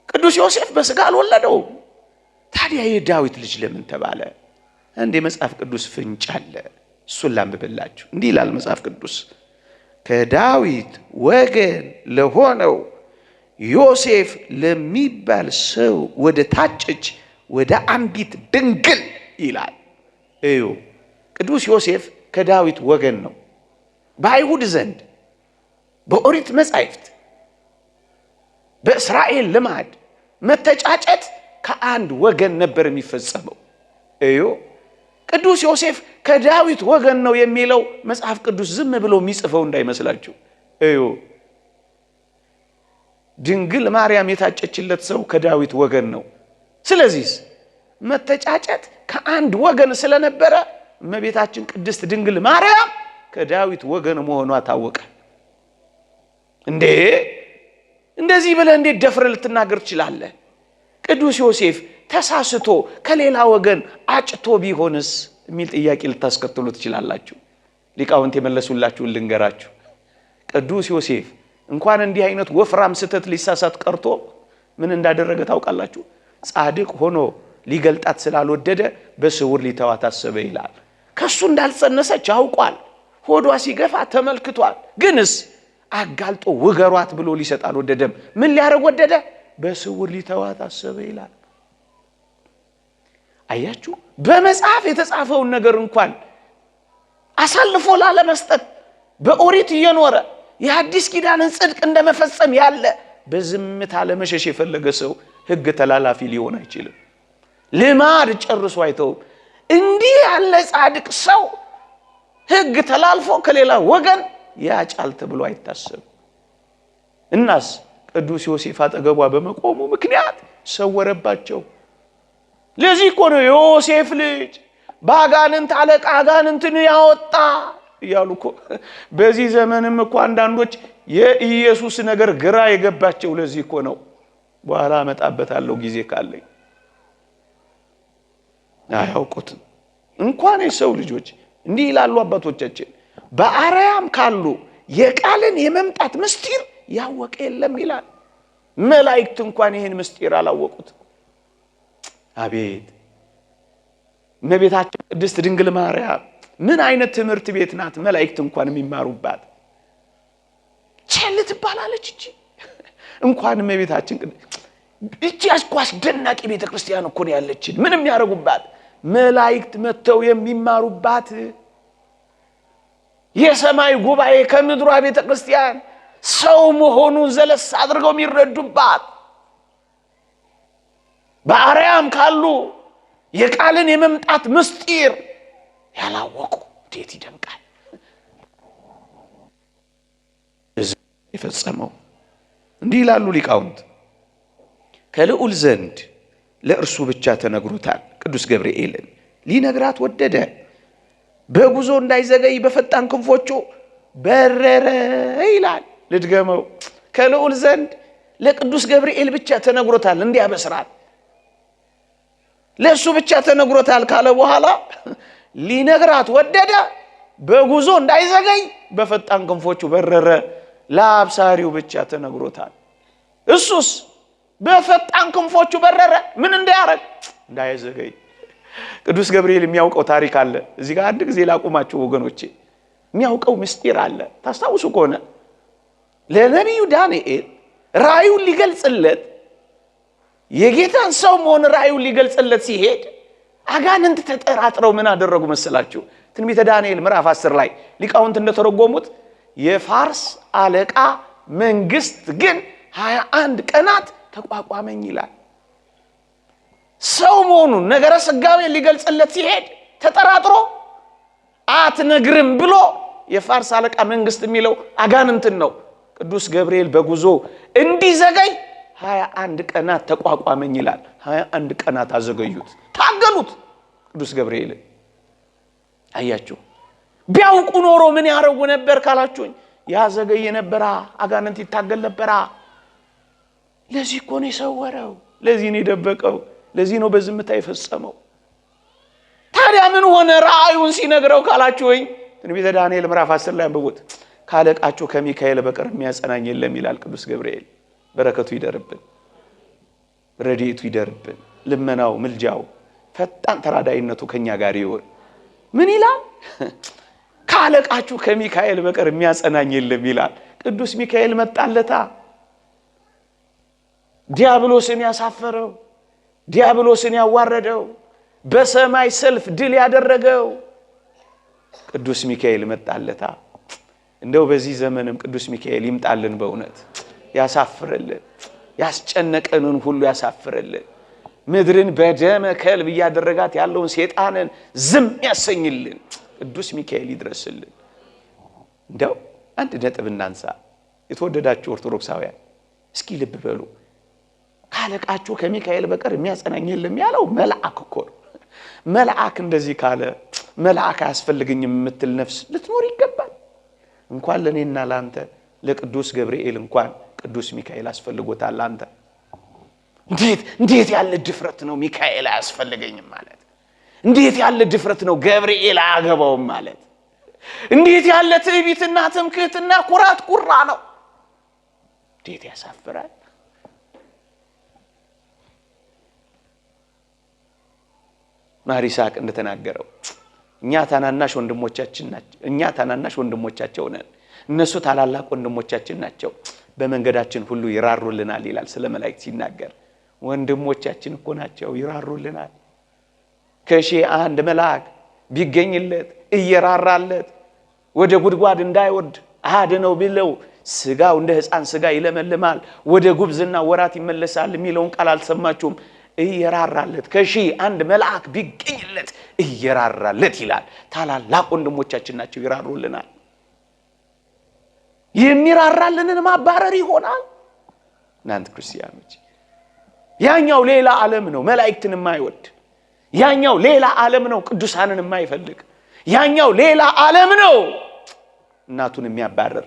ቅዱስ ዮሴፍ በስጋ አልወለደውም። ታዲያ የዳዊት ልጅ ለምን ተባለ? እንደ መጽሐፍ ቅዱስ ፍንጭ አለ። እሱን ላንብብላችሁ። እንዲህ ይላል መጽሐፍ ቅዱስ፣ ከዳዊት ወገን ለሆነው ዮሴፍ ለሚባል ሰው ወደ ታጨች ወደ አንዲት ድንግል ይላል። እዩ፣ ቅዱስ ዮሴፍ ከዳዊት ወገን ነው። በአይሁድ ዘንድ በኦሪት መጻሕፍት በእስራኤል ልማድ መተጫጨት ከአንድ ወገን ነበር የሚፈጸመው። እዩ፣ ቅዱስ ዮሴፍ ከዳዊት ወገን ነው የሚለው መጽሐፍ ቅዱስ ዝም ብሎ የሚጽፈው እንዳይመስላችሁ። እዩ፣ ድንግል ማርያም የታጨችለት ሰው ከዳዊት ወገን ነው። ስለዚህ መተጫጨት ከአንድ ወገን ስለነበረ እመቤታችን ቅድስት ድንግል ማርያም ከዳዊት ወገን መሆኗ ታወቀ። እንደዚህ ብለህ እንዴት ደፍረህ ልትናገር ትችላለህ? ቅዱስ ዮሴፍ ተሳስቶ ከሌላ ወገን አጭቶ ቢሆንስ የሚል ጥያቄ ልታስከትሉ ትችላላችሁ። ሊቃውንት የመለሱላችሁን ልንገራችሁ። ቅዱስ ዮሴፍ እንኳን እንዲህ አይነት ወፍራም ስህተት ሊሳሳት ቀርቶ ምን እንዳደረገ ታውቃላችሁ? ጻድቅ ሆኖ ሊገልጣት ስላልወደደ በስውር ሊተዋት አሰበ ይላል። ከሱ እንዳልጸነሰች አውቋል። ሆዷ ሲገፋ ተመልክቷል። ግንስ አጋልጦ ውገሯት ብሎ ሊሰጥ አልወደደም። ምን ሊያደርግ ወደደ? በስውር ሊተዋት አሰበ ይላል። አያችሁ፣ በመጽሐፍ የተጻፈውን ነገር እንኳን አሳልፎ ላለመስጠት በኦሪት እየኖረ የአዲስ ኪዳንን ጽድቅ እንደመፈጸም ያለ በዝምታ ለመሸሽ የፈለገ ሰው ሕግ ተላላፊ ሊሆን አይችልም። ልማድ ጨርሶ አይተውም። እንዲህ ያለ ጻድቅ ሰው ሕግ ተላልፎ ከሌላ ወገን ያጫል ተብሎ አይታሰብም። እናስ ቅዱስ ዮሴፍ አጠገቧ በመቆሙ ምክንያት ሰወረባቸው። ለዚህ እኮ ነው ዮሴፍ ልጅ ባጋንንት አለቃ አጋንንትን ያወጣ እያሉ እኮ። በዚህ ዘመንም እኮ አንዳንዶች የኢየሱስ ነገር ግራ የገባቸው ለዚህ እኮ ነው። በኋላ አመጣበታለሁ ጊዜ ካለኝ። አያውቁትም። እንኳን የሰው ልጆች እንዲህ ይላሉ አባቶቻችን፣ በአርያም ካሉ የቃልን የመምጣት ምስጢር ያወቀ የለም ይላል። መላእክት እንኳን ይህን ምስጢር አላወቁትም። አቤት እመቤታችን ቅድስት ድንግል ማርያም ምን አይነት ትምህርት ቤት ናት! መላእክት እንኳን የሚማሩባት ቸል ትባላለች እንጂ እንኳን እመቤታችን እቺ አስደናቂ ቤተክርስቲያን እኮ ነው ያለችን። ምንም ያረጉባት መላእክት መተው የሚማሩባት የሰማይ ጉባኤ ከምድሯ ቤተክርስቲያን ሰው መሆኑን ዘለስ አድርገው የሚረዱባት በአርያም ካሉ የቃልን የመምጣት ምስጢር ያላወቁ እንዴት ይደምቃል! የፈጸመው እንዲህ ይላሉ ሊቃውንት፣ ከልዑል ዘንድ ለእርሱ ብቻ ተነግሮታል። ቅዱስ ገብርኤልን ሊነግራት ወደደ። በጉዞ እንዳይዘገይ በፈጣን ክንፎቹ በረረ ይላል። ልድገመው፣ ከልዑል ዘንድ ለቅዱስ ገብርኤል ብቻ ተነግሮታል እንዲያበስራል። ለእሱ ብቻ ተነግሮታል ካለ በኋላ ሊነግራት ወደደ። በጉዞ እንዳይዘገይ በፈጣን ክንፎቹ በረረ። ለአብሳሪው ብቻ ተነግሮታል። እሱስ በፈጣን ክንፎቹ በረረ። ምን እንዲያረግ? እንዳይዘገይ። ቅዱስ ገብርኤል የሚያውቀው ታሪክ አለ። እዚህ ጋር አንድ ጊዜ ላቁማችሁ ወገኖቼ። የሚያውቀው ምስጢር አለ። ታስታውሱ ከሆነ ለነቢዩ ዳንኤል ራእዩን ሊገልጽለት የጌታን ሰው መሆን ራእዩን ሊገልጽለት ሲሄድ አጋንንት ተጠራጥረው ምን አደረጉ መሰላችሁ? ትንቢተ ዳንኤል ምዕራፍ 10 ላይ ሊቃውንት እንደተረጎሙት የፋርስ አለቃ መንግስት ግን 21 ቀናት ተቋቋመኝ ይላል። ሰው መሆኑን ነገረ ስጋዌ ሊገልጽለት ሲሄድ ተጠራጥሮ አትነግርም ብሎ የፋርስ አለቃ መንግስት የሚለው አጋንንትን ነው። ቅዱስ ገብርኤል በጉዞ እንዲዘገይ 21 ቀናት ተቋቋመኝ ይላል። 21 ቀናት አዘገዩት፣ ታገሉት ቅዱስ ገብርኤል። አያችሁ፣ ቢያውቁ ኖሮ ምን ያረጉ ነበር ካላችሁኝ፣ ያዘገየ ነበር፣ አጋንንት ይታገል ነበር። ለዚህ እኮ ነው የሰወረው፣ ለዚህ ነው የደበቀው፣ ለዚህ ነው በዝምታ የፈጸመው። ታዲያ ምን ሆነ ራእዩን ሲነግረው ካላችሁኝ፣ ትንቢተ ዳንኤል ምዕራፍ 10 ላይ አንብቡት። ካለቃችሁ ከሚካኤል በቀር የሚያጸናኝ የለም ይላል ቅዱስ ገብርኤል። በረከቱ ይደርብን፣ ረድኤቱ ይደርብን፣ ልመናው ምልጃው ፈጣን ተራዳይነቱ ከኛ ጋር ይሁን። ምን ይላል? ካለቃችሁ ከሚካኤል በቀር የሚያጸናኝ የለም ይላል። ቅዱስ ሚካኤል መጣለታ፣ ዲያብሎስን ያሳፈረው፣ ዲያብሎስን ያዋረደው፣ በሰማይ ሰልፍ ድል ያደረገው ቅዱስ ሚካኤል መጣለታ። እንደው በዚህ ዘመንም ቅዱስ ሚካኤል ይምጣልን፣ በእውነት ያሳፍረልን፣ ያስጨነቀንን ሁሉ ያሳፍረልን፣ ምድርን በደመ ከልብ ያደረጋት ያለውን ሰይጣንን ዝም ያሰኝልን ቅዱስ ሚካኤል ይድረስልን። እንደው አንድ ነጥብ እናንሳ። የተወደዳችሁ ኦርቶዶክሳውያን እስኪ ልብ በሉ። ካለቃችሁ ከሚካኤል በቀር የሚያጸናኝ የለም ያለው መልአክ እኮ ነው። መልአክ እንደዚህ ካለ መልአክ አያስፈልገኝም የምትል ነፍስ ልትኖር ይገባል። እንኳን ለኔና ላንተ ለቅዱስ ገብርኤል እንኳን ቅዱስ ሚካኤል አስፈልጎታል። አንተ እንዴት ያለ ድፍረት ነው ሚካኤል አያስፈልገኝም ማለት! እንዴት ያለ ድፍረት ነው ገብርኤል አያገባውም ማለት! እንዴት ያለ ትዕቢትና ትምክህትና ኩራት ቁራ ነው! እንዴት ያሳፍራል! ማር ይስሐቅ እንደተናገረው እኛ ታናናሽ ወንድሞቻቸው ነን፣ እነሱ ታላላቅ ወንድሞቻችን ናቸው፣ በመንገዳችን ሁሉ ይራሩልናል ይላል ስለ መላእክት ሲናገር። ወንድሞቻችን እኮ ናቸው፣ ይራሩልናል። ከሺህ አንድ መልአክ ቢገኝለት እየራራለት ወደ ጉድጓድ እንዳይወርድ አድነው ቢለው ስጋው እንደ ሕፃን ስጋ ይለመልማል፣ ወደ ጉብዝና ወራት ይመለሳል የሚለውን ቃል አልሰማችሁም? እየራራለት ከሺህ አንድ መልአክ ቢገኝለት እየራራለት ይላል። ታላላቅ ወንድሞቻችን ናቸው፣ ይራሩልናል። የሚራራልንን ማባረር ይሆናል? እናንተ ክርስቲያኖች፣ ያኛው ሌላ ዓለም ነው መላእክትን የማይወድ፣ ያኛው ሌላ ዓለም ነው ቅዱሳንን የማይፈልግ፣ ያኛው ሌላ ዓለም ነው እናቱን የሚያባረር።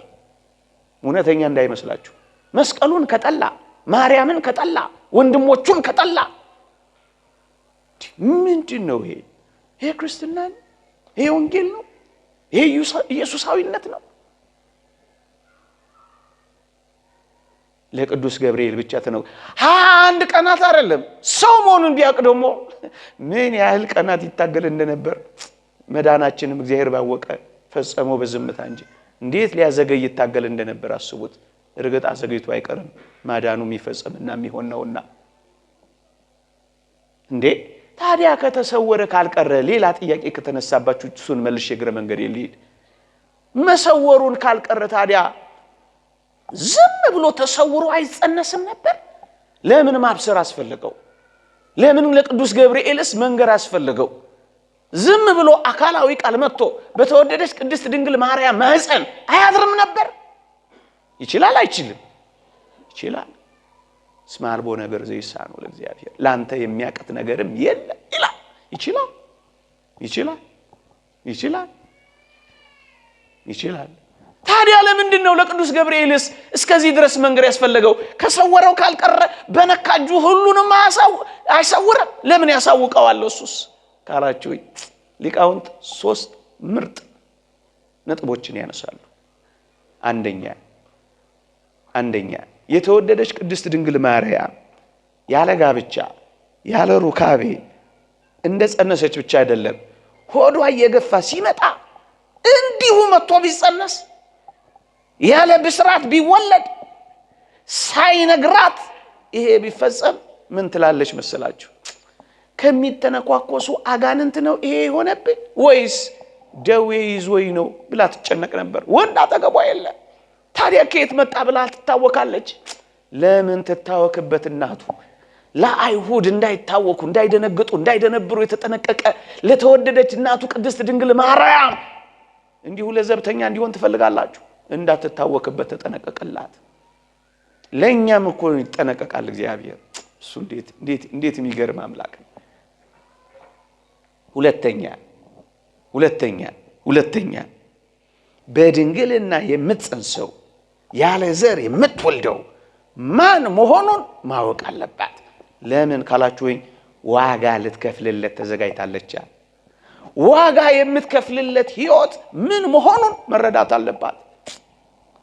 እውነተኛ እንዳይመስላችሁ። መስቀሉን ከጠላ፣ ማርያምን ከጠላ፣ ወንድሞቹን ከጠላ ምንድነው ይሄ? ይሄ ክርስትና ነው? ይሄ ወንጌል ነው? ይሄ ኢየሱሳዊነት ነው? ለቅዱስ ገብርኤል ብቻ ተነው 21 ቀናት አይደለም። ሰው መሆኑን ቢያውቅ ደግሞ ምን ያህል ቀናት ይታገል እንደነበር መዳናችንም እግዚአብሔር ባወቀ ፈጸመ በዝምታ እንጂ እንዴት ሊያዘገይ ይታገል እንደነበር አስቡት። እርግጥ አዘገይቱ አይቀርም፣ ማዳኑ የሚፈጸምና የሚሆን ነውና። እንዴ ታዲያ ከተሰወረ ካልቀረ ሌላ ጥያቄ ከተነሳባችሁ እሱን መልሼ እግረ መንገድ ይልሂድ። መሰወሩን ካልቀረ ታዲያ ዝም ብሎ ተሰውሮ አይጸነስም ነበር? ለምን ማብሰር አስፈልገው? ለምን ለቅዱስ ገብርኤልስ መንገር አስፈልገው? ዝም ብሎ አካላዊ ቃል መጥቶ በተወደደች ቅድስት ድንግል ማርያም ማህፀን አያድርም ነበር? ይችላል አይችልም? ይችላል። እስመ አልቦ ነገር ዘይሳነው ለእግዚአብሔር፣ ላንተ የሚያቀት ነገርም የለም ይላል። ይችላል ይችላል ይችላል ይችላል። ታዲያ ለምንድን ነው ለቅዱስ ገብርኤልስ እስከዚህ ድረስ መንገር ያስፈልገው? ከሰወረው ካልቀረ በነካጁ ሁሉንም አይሰውርም። ለምን ያሳውቀዋል እሱስ ካላችሁ ሊቃውንት 3 ምርጥ ነጥቦችን ያነሳሉ። አንደኛ የተወደደች ቅድስት ድንግል ማርያም ያለ ጋብቻ ያለ ሩካቤ እንደ ጸነሰች ብቻ አይደለም፣ ሆዷ እየገፋ ሲመጣ እንዲሁ መጥቶ ቢጸነስ ያለ ብስራት ቢወለድ ሳይነግራት ይሄ ቢፈጸም ምን ትላለች መሰላችሁ? ከሚተነኳኮሱ አጋንንት ነው ይሄ የሆነብኝ ወይስ ደዌ ይዞኝ ነው ብላ ትጨነቅ ነበር። ወንድ አጠገቧ የለ። ታዲያ ከየት መጣ ብላ ትታወካለች። ለምን ትታወክበት? እናቱ ለአይሁድ እንዳይታወኩ እንዳይደነግጡ እንዳይደነብሩ የተጠነቀቀ ለተወደደች እናቱ ቅድስት ድንግል ማርያም እንዲሁ ለዘብተኛ እንዲሆን ትፈልጋላችሁ? እንዳትታወክበት ተጠነቀቀላት። ለኛም እኮ ይጠነቀቃል እግዚአብሔር። እሱ እንዴት የሚገርም አምላክ ነው። ሁለተኛ በድንግልና የምትጸንሰው ያለ ዘር የምትወልደው ማን መሆኑን ማወቅ አለባት። ለምን ካላችሁኝ ዋጋ ልትከፍልለት ተዘጋጅታለች። ዋጋ የምትከፍልለት ሕይወት ምን መሆኑን መረዳት አለባት።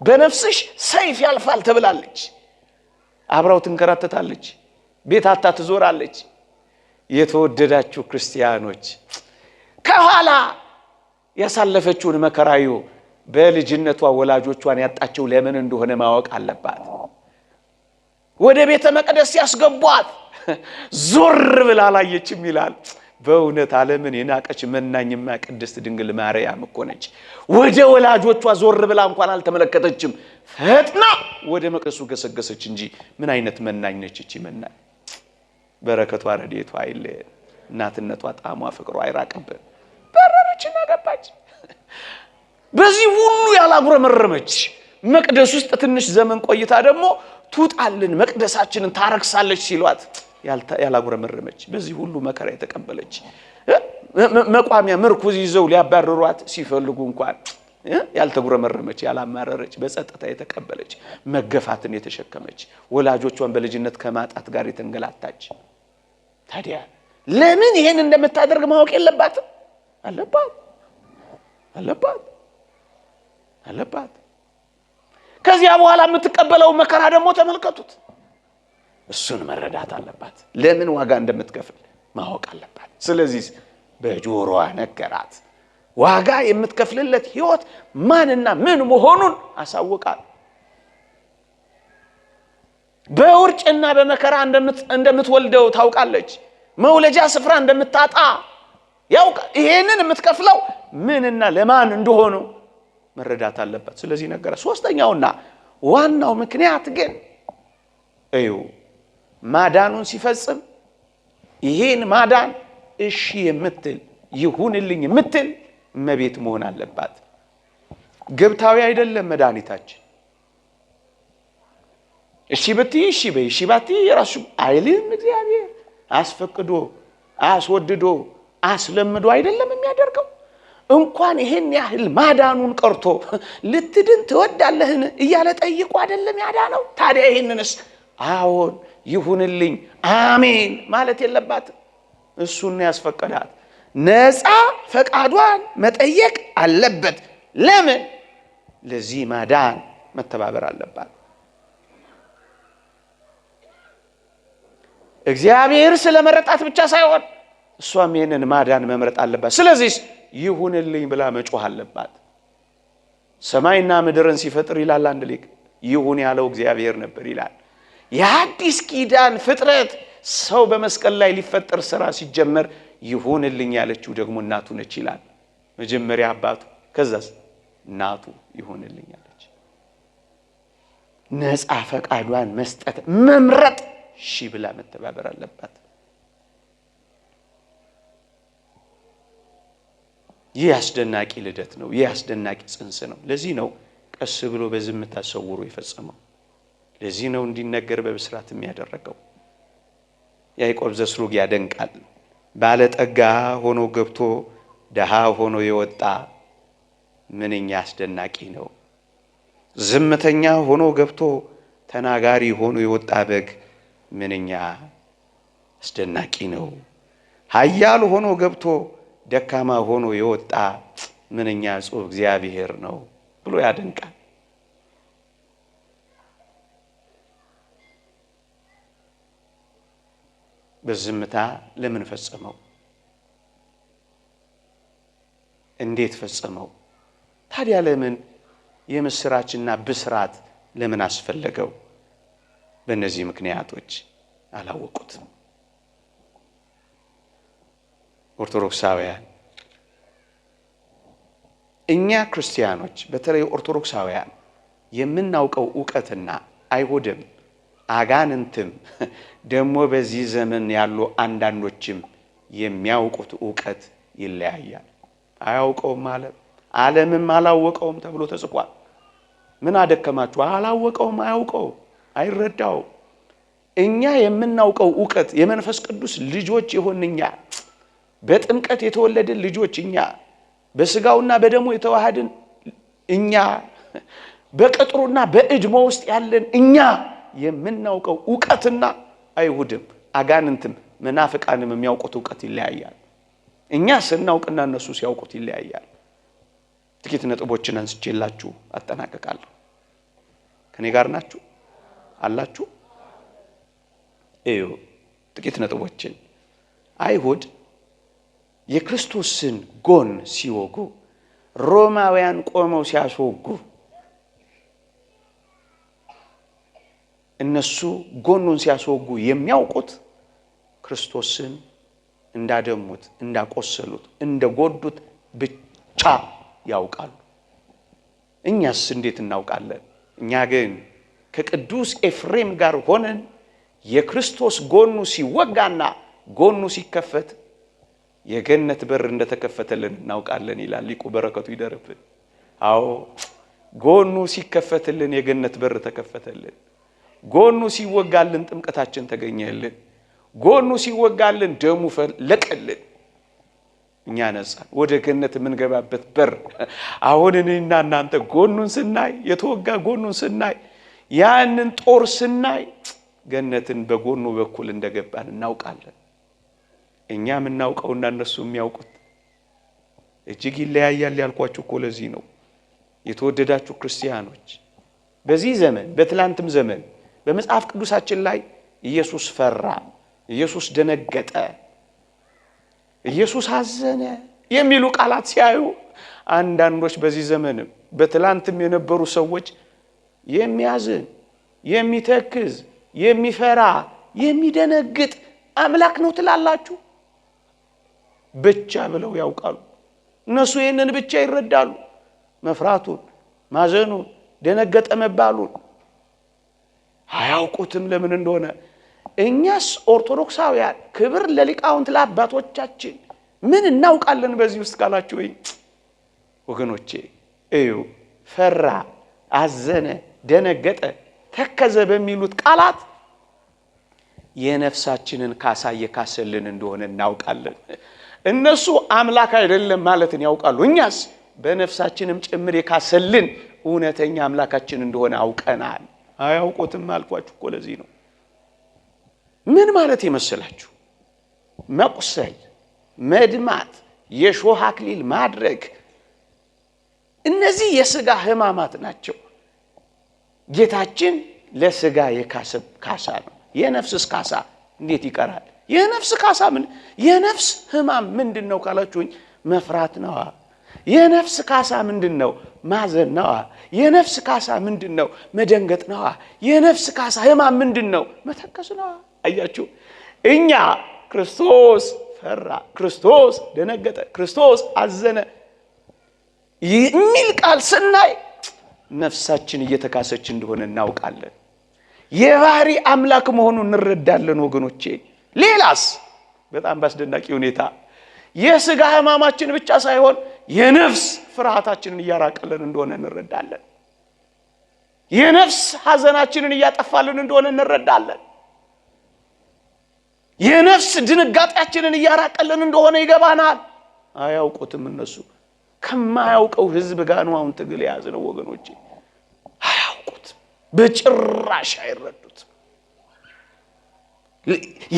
በነፍስሽ ሰይፍ ያልፋል ተብላለች። አብራው ትንከራተታለች፣ ቤት አታ ትዞራለች። የተወደዳችሁ ክርስቲያኖች ከኋላ ያሳለፈችውን መከራዩ በልጅነቷ ወላጆቿን ያጣቸው ለምን እንደሆነ ማወቅ አለባት። ወደ ቤተ መቅደስ ያስገቧት ዞር ብላ አላየችም ይላል። በእውነት ዓለምን የናቀች መናኝማ ቅድስት ድንግል ማርያም እኮ ነች። ወደ ወላጆቿ ዞር ብላ እንኳን አልተመለከተችም። ፈጥና ወደ መቅደሱ ገሰገሰች እንጂ ምን አይነት መናኝ ነች እቺ መናኝ! በረከቷ ረድኤቷ አይለየን። እናትነቷ ጣዕሟ ፍቅሯ አይራቅብን። በረረችና ገባች። በዚህ ሁሉ ያላጉረመረመች መቅደስ ውስጥ ትንሽ ዘመን ቆይታ ደግሞ ትውጣልን መቅደሳችንን ታረክሳለች ሲሏት ያላጉረመረመች በዚህ ሁሉ መከራ የተቀበለች መቋሚያ ምርኩዝ ይዘው ሊያባርሯት ሲፈልጉ እንኳን ያልተጉረመረመች ያላማረረች በጸጥታ የተቀበለች መገፋትን የተሸከመች ወላጆቿን በልጅነት ከማጣት ጋር የተንገላታች። ታዲያ ለምን ይሄን እንደምታደርግ ማወቅ የለባትም? አለባት። ከዚያ በኋላ የምትቀበለው መከራ ደግሞ ተመልከቱት። እሱን መረዳት አለባት። ለምን ዋጋ እንደምትከፍል ማወቅ አለባት። ስለዚህ በጆሮዋ ነገራት። ዋጋ የምትከፍልለት ሕይወት ማንና ምን መሆኑን አሳውቃል። በውርጭና በመከራ እንደምትወልደው ታውቃለች። መውለጃ ስፍራ እንደምታጣ ያውቃል። ይሄንን የምትከፍለው ምንና ለማን እንደሆኑ መረዳት አለባት። ስለዚህ ነገረ። ሶስተኛውና ዋናው ምክንያት ግን ማዳኑን ሲፈጽም ይሄን ማዳን እሺ የምትል ይሁንልኝ የምትል እመቤት መሆን አለባት። ግብታዊ አይደለም መድኃኒታችን። እሺ ብትይ እሺ በይ፣ እሺ ባትይ የራሱ አይልም። እግዚአብሔር አስፈቅዶ አስወድዶ አስለምዶ አይደለም የሚያደርገው። እንኳን ይሄን ያህል ማዳኑን ቀርቶ ልትድን ትወዳለህን እያለ ጠይቆ አይደለም ያዳነው። ታዲያ ይሄንንስ አዎን ይሁንልኝ አሜን ማለት የለባትም። እሱን ያስፈቀዳት ነፃ ፈቃዷን መጠየቅ አለበት። ለምን? ለዚህ ማዳን መተባበር አለባት። እግዚአብሔር ስለመረጣት ብቻ ሳይሆን እሷም ይሄንን ማዳን መምረጥ አለባት። ስለዚህ ይሁንልኝ ብላ መጮህ አለባት። ሰማይና ምድርን ሲፈጥር ይላል አንድ ሊቅ ይሁን ያለው እግዚአብሔር ነበር ይላል። የአዲስ ኪዳን ፍጥረት ሰው በመስቀል ላይ ሊፈጠር ስራ ሲጀመር ይሁንልኝ ያለችው ደግሞ እናቱ ነች ይላል። መጀመሪያ አባቱ ከዛስ እናቱ ይሁንልኝ ያለች። ነፃ ፈቃዷን መስጠት መምረጥ እሺ ብላ መተባበር አለባት። ይህ አስደናቂ ልደት ነው። ይህ አስደናቂ ጽንስ ነው። ለዚህ ነው ቀስ ብሎ በዝምታ ሰውሮ የፈጸመው። ለዚህ ነው እንዲነገር በብስራት የሚያደረገው። ያዕቆብ ዘስሩግ ያደንቃል። ባለጠጋ ሆኖ ገብቶ ደሃ ሆኖ የወጣ ምንኛ አስደናቂ ነው። ዝምተኛ ሆኖ ገብቶ ተናጋሪ ሆኖ የወጣ በግ ምንኛ አስደናቂ ነው። ኃያል ሆኖ ገብቶ ደካማ ሆኖ የወጣ ምንኛ ጽሑፍ እግዚአብሔር ነው ብሎ ያደንቃል። በዝምታ ለምን ፈጸመው? እንዴት ፈጸመው? ታዲያ ለምን የምስራችና ብስራት ለምን አስፈለገው? በእነዚህ ምክንያቶች አላወቁትም። ኦርቶዶክሳውያን እኛ ክርስቲያኖች በተለይ ኦርቶዶክሳውያን የምናውቀው ዕውቀትና አይሁድም አጋንንትም ደግሞ በዚህ ዘመን ያሉ አንዳንዶችም የሚያውቁት ዕውቀት ይለያያል። አያውቀውም ማለት ዓለምም አላወቀውም ተብሎ ተጽፏል። ምን አደከማችሁ? አላወቀውም፣ አያውቀውም፣ አይረዳውም። እኛ የምናውቀው ዕውቀት የመንፈስ ቅዱስ ልጆች የሆንን እኛ፣ በጥምቀት የተወለድን ልጆች እኛ፣ በስጋውና በደሙ የተዋሃድን እኛ፣ በቅጥሩና በእድሞ ውስጥ ያለን እኛ የምናውቀው ዕውቀትና አይሁድም አጋንንትም መናፍቃንም የሚያውቁት ዕውቀት ይለያያል። እኛ ስናውቅና እነሱ ሲያውቁት ይለያያል። ጥቂት ነጥቦችን አንስቼላችሁ አጠናቀቃለሁ። ከኔ ጋር ናችሁ አላችሁ? እዩ ጥቂት ነጥቦችን። አይሁድ የክርስቶስን ጎን ሲወጉ፣ ሮማውያን ቆመው ሲያስወጉ እነሱ ጎኑን ሲያስወጉ የሚያውቁት ክርስቶስን እንዳደሙት፣ እንዳቆሰሉት፣ እንደጎዱት ብቻ ያውቃሉ። እኛስ እንዴት እናውቃለን? እኛ ግን ከቅዱስ ኤፍሬም ጋር ሆነን የክርስቶስ ጎኑ ሲወጋና ጎኑ ሲከፈት የገነት በር እንደተከፈተልን እናውቃለን ይላል ሊቁ። በረከቱ ይደርብን። አዎ ጎኑ ሲከፈትልን የገነት በር ተከፈተልን። ጎኑ ሲወጋልን ጥምቀታችን ተገኘልን። ጎኑ ሲወጋልን ደሙ ፈለቀልን። እኛ ነጻን ወደ ገነት የምንገባበት በር። አሁን እኔና እናንተ ጎኑን ስናይ፣ የተወጋ ጎኑን ስናይ፣ ያንን ጦር ስናይ ገነትን በጎኑ በኩል እንደገባን እናውቃለን። እኛ የምናውቀውና እነሱ የሚያውቁት እጅግ ይለያያል ያልኳችሁ እኮ ለዚህ ነው። የተወደዳችሁ ክርስቲያኖች በዚህ ዘመን በትላንትም ዘመን በመጽሐፍ ቅዱሳችን ላይ ኢየሱስ ፈራ፣ ኢየሱስ ደነገጠ፣ ኢየሱስ አዘነ የሚሉ ቃላት ሲያዩ አንዳንዶች በዚህ ዘመንም በትላንትም የነበሩ ሰዎች የሚያዝን፣ የሚተክዝ፣ የሚፈራ፣ የሚደነግጥ አምላክ ነው ትላላችሁ ብቻ ብለው ያውቃሉ። እነሱ ይህንን ብቻ ይረዳሉ። መፍራቱን፣ ማዘኑን፣ ደነገጠ መባሉን አያውቁትም ለምን እንደሆነ። እኛስ ኦርቶዶክሳውያን ክብር ለሊቃውንት ለአባቶቻችን ምን እናውቃለን በዚህ ውስጥ ካላችሁ ወገኖቼ እዩ። ፈራ፣ አዘነ፣ ደነገጠ፣ ተከዘ በሚሉት ቃላት የነፍሳችንን ካሳ የካሰልን እንደሆነ እናውቃለን። እነሱ አምላክ አይደለም ማለትን ያውቃሉ። እኛስ በነፍሳችንም ጭምር የካሰልን እውነተኛ አምላካችን እንደሆነ አውቀናል። አያውቁትም አልኳችሁ እኮ ለዚህ ነው። ምን ማለት ይመስላችሁ? መቁሰል፣ መድማት፣ የሾህ አክሊል ማድረግ፣ እነዚህ የሥጋ ሕማማት ናቸው። ጌታችን ለሥጋ የካሰብ ካሳ ነው። የነፍስስ ካሳ እንዴት ይቀራል? የነፍስ ካሳ ምን? የነፍስ ሕማም ምንድነው ካላችሁኝ መፍራት ነው። የነፍስ ካሳ ምንድነው? ማዘን ነው። የነፍስ ካሳ ምንድነው? መደንገጥ ነው። የነፍስ ካሳ ሕማም ምንድነው? መተከስ ነው። አያችሁ፣ እኛ ክርስቶስ ፈራ፣ ክርስቶስ ደነገጠ፣ ክርስቶስ አዘነ የሚል ቃል ስናይ ነፍሳችን እየተካሰች እንደሆነ እናውቃለን። የባህሪ አምላክ መሆኑን እንረዳለን ወገኖቼ። ሌላስ በጣም ባስደናቂ ሁኔታ የሥጋ ሕማማችን ብቻ ሳይሆን የነፍስ ፍርሃታችንን እያራቀልን እንደሆነ እንረዳለን። የነፍስ ሐዘናችንን እያጠፋልን እንደሆነ እንረዳለን። የነፍስ ድንጋጤያችንን እያራቀልን እንደሆነ ይገባናል። አያውቁትም እነሱ። ከማያውቀው ሕዝብ ጋር ነው አሁን ትግል የያዝነው ወገኖቼ። አያውቁትም፣ በጭራሽ አይረዱትም።